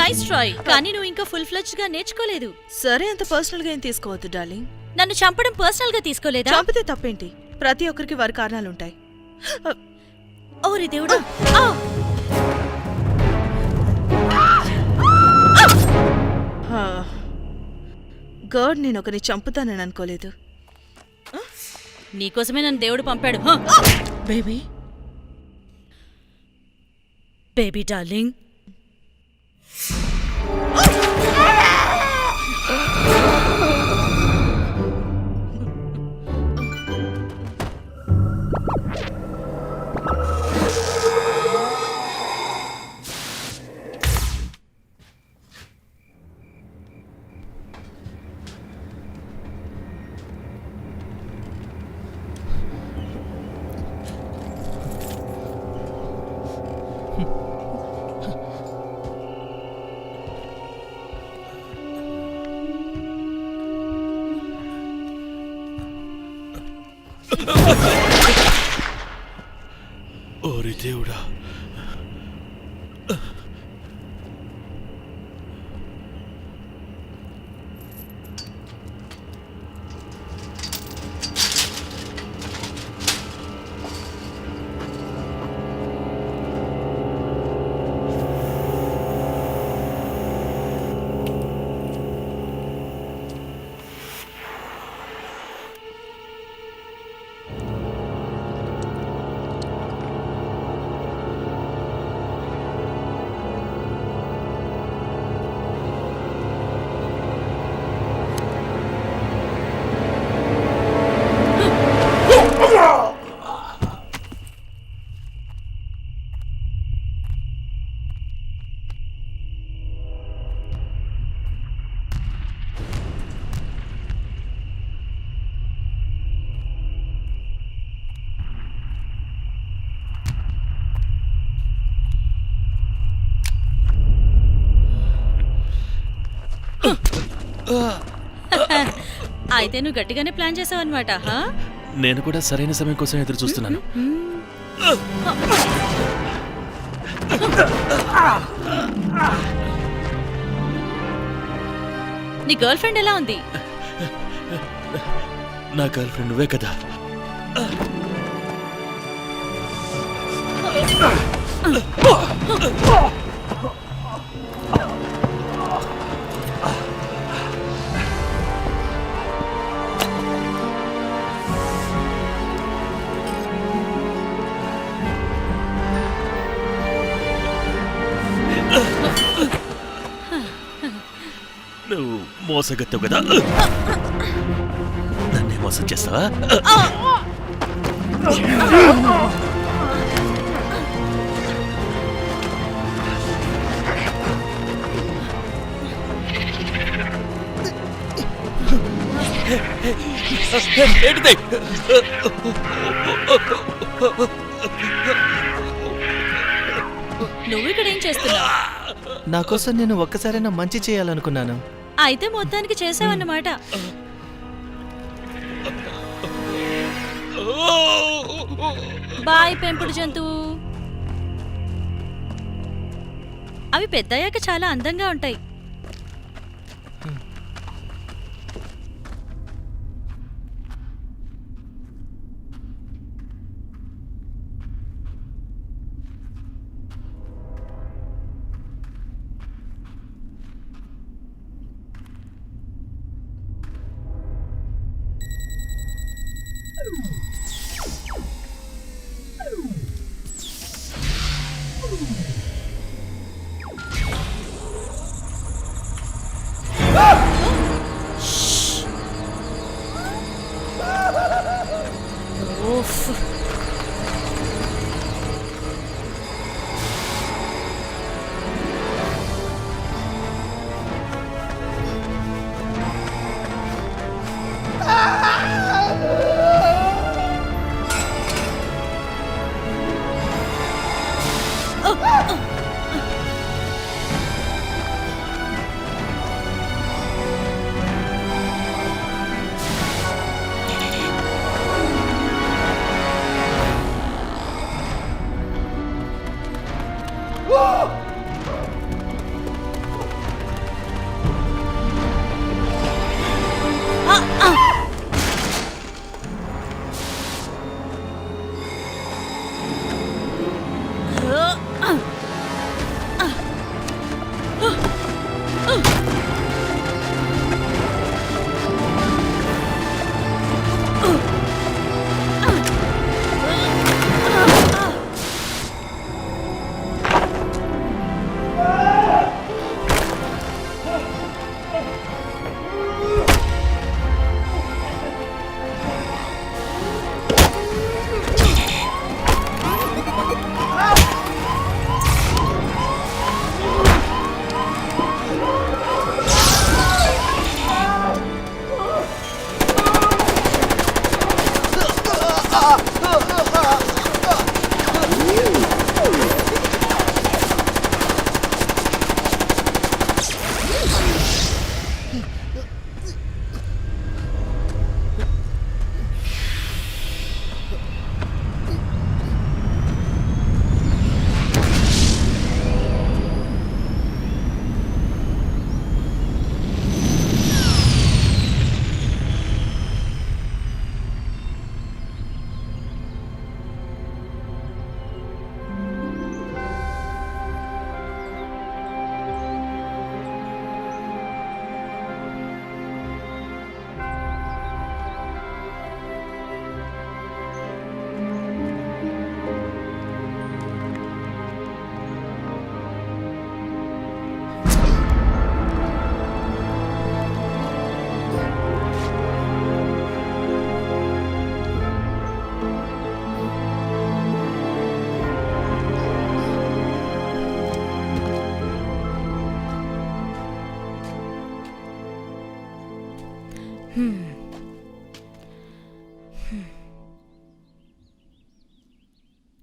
నైస్ ట్రై, కానీ నువ్వు ఇంకా ఫుల్ ఫ్లెడ్జ్ గా నేర్చుకోలేదు. సరే, అంత పర్సనల్ గా ఏం తీసుకోవద్దు డార్లింగ్. నన్ను చంపడం పర్సనల్ గా తీసుకోలేదా? చంపితే తప్పేంటి? ప్రతి ఒక్కరికి వారి కారణాలుంటాయి. ఓరి దేవుడా! గాడ్, నేను ఒకరిని చంపుతానని అనుకోలేదు. నీకోసమే నన్ను దేవుడు పంపాడు. Baby, baby darling. ఓరి దేవుడా. అయితే నువ్వు గట్టిగానే ప్లాన్ చేసావు అనమాట. నేను కూడా సరైన సమయం కోసం ఎదురు చూస్తున్నాను. నీ గర్ల్ ఫ్రెండ్ ఎలా ఉంది? నా గర్ల్ ఫ్రెండ్ నువ్వే కదా. నువ్వు మోసగత్తావు కదా. నన్నే మోసం చేస్తావా? ఏంటిది? నువ్వు ఇక్కడ ఏం చేస్తున్నావు? నా కోసం నేను ఒక్కసారైనా మంచి చేయాలనుకున్నాను. అయితే మొత్తానికి చేసావన్నమాట. బాయ్ పెంపుడు జంతువు. అవి పెద్దయ్యాక చాలా అందంగా ఉంటాయి.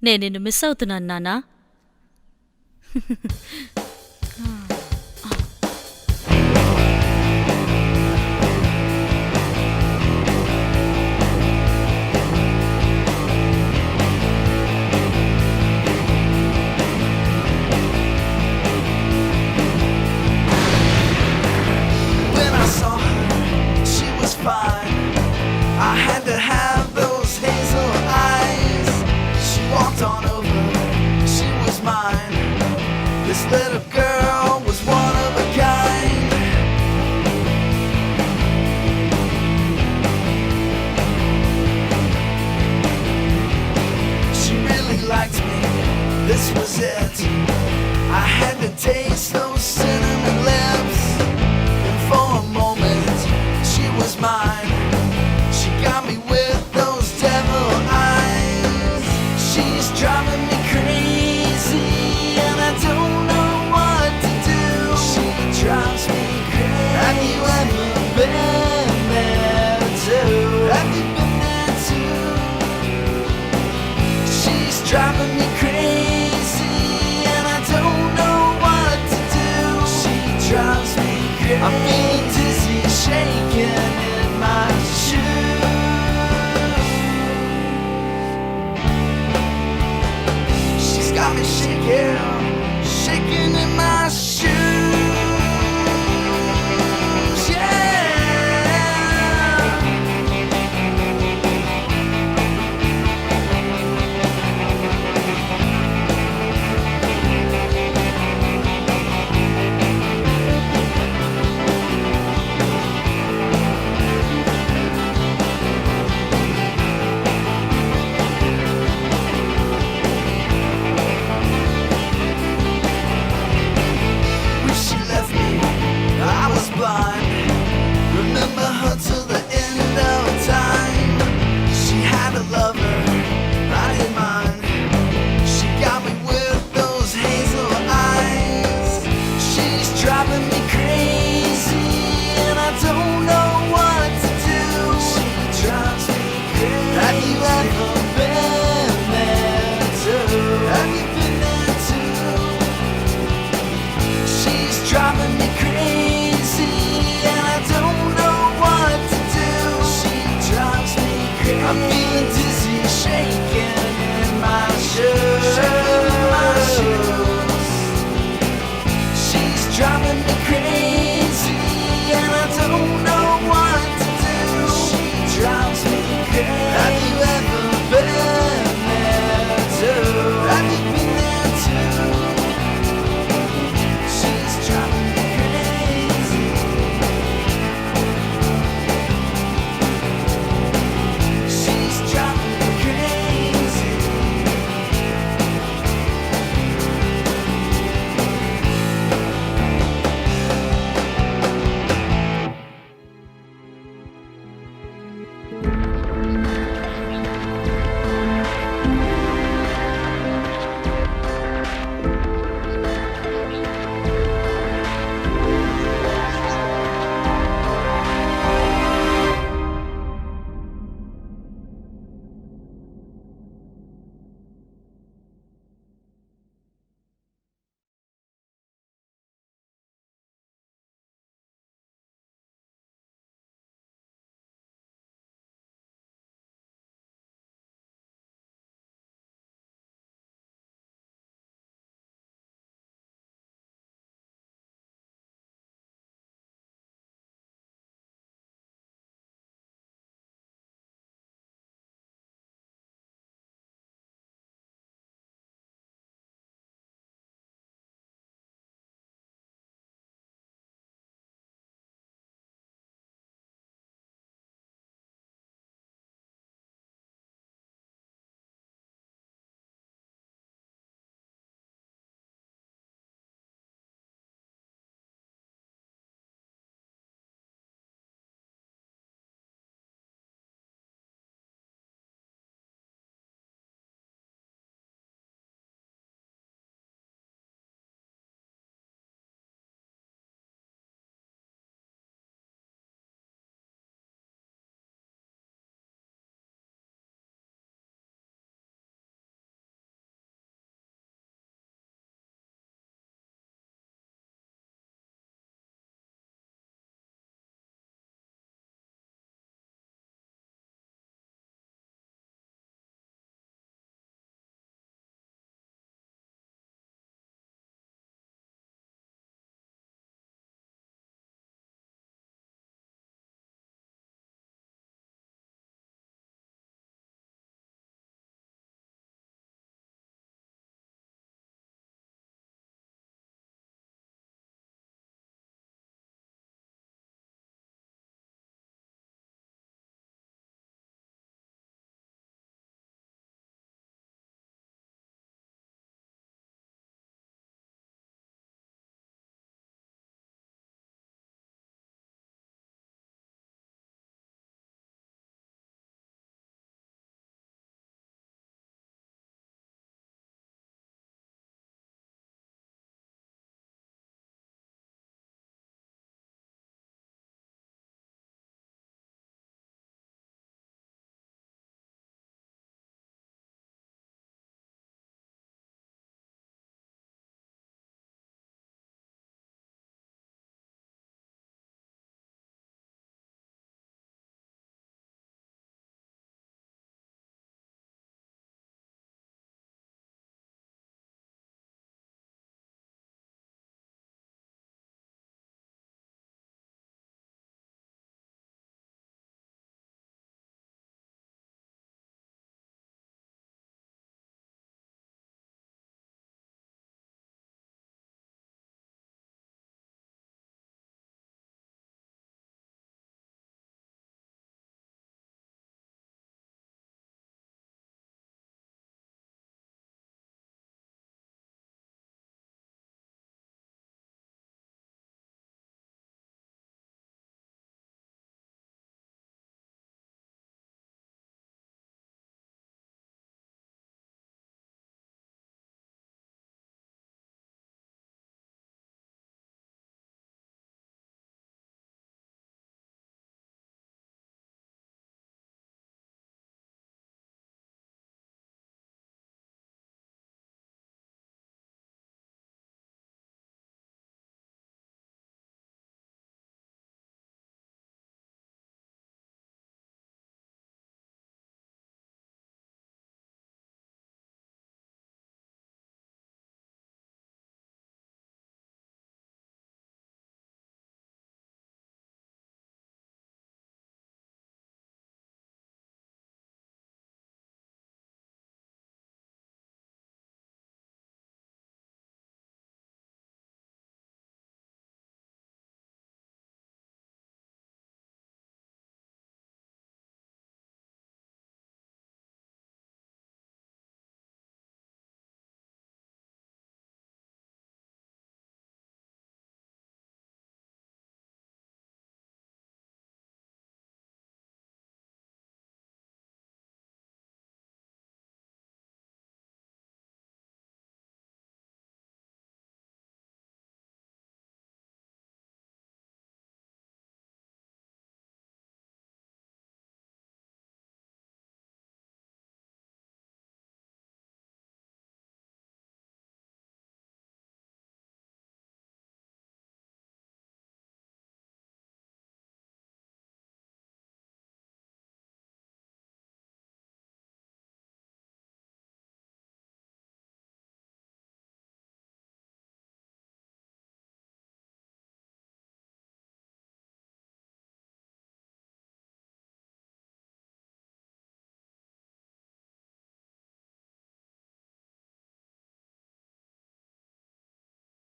నేను నిన్ను మిస్ అవుతున్నాను నాన్నా. When I saw her, she was fine. I had to have those hazel eyes. She walked on over, she was mine. This little girl was one of a kind. She really liked me, this was it. I had to taste those cinnamon lips. And for a moment, she was mine. She got me with those devil eyes. She's driving me crazy, and I don't know what to do. She drives me crazy. Have you ever been there too? Have you been there too? She's driving me crazy, and I don't know what to do. She drives me crazy. I'm feeling dizzy, shaking in my shoes. She's got me shaking, shaking in my shoes.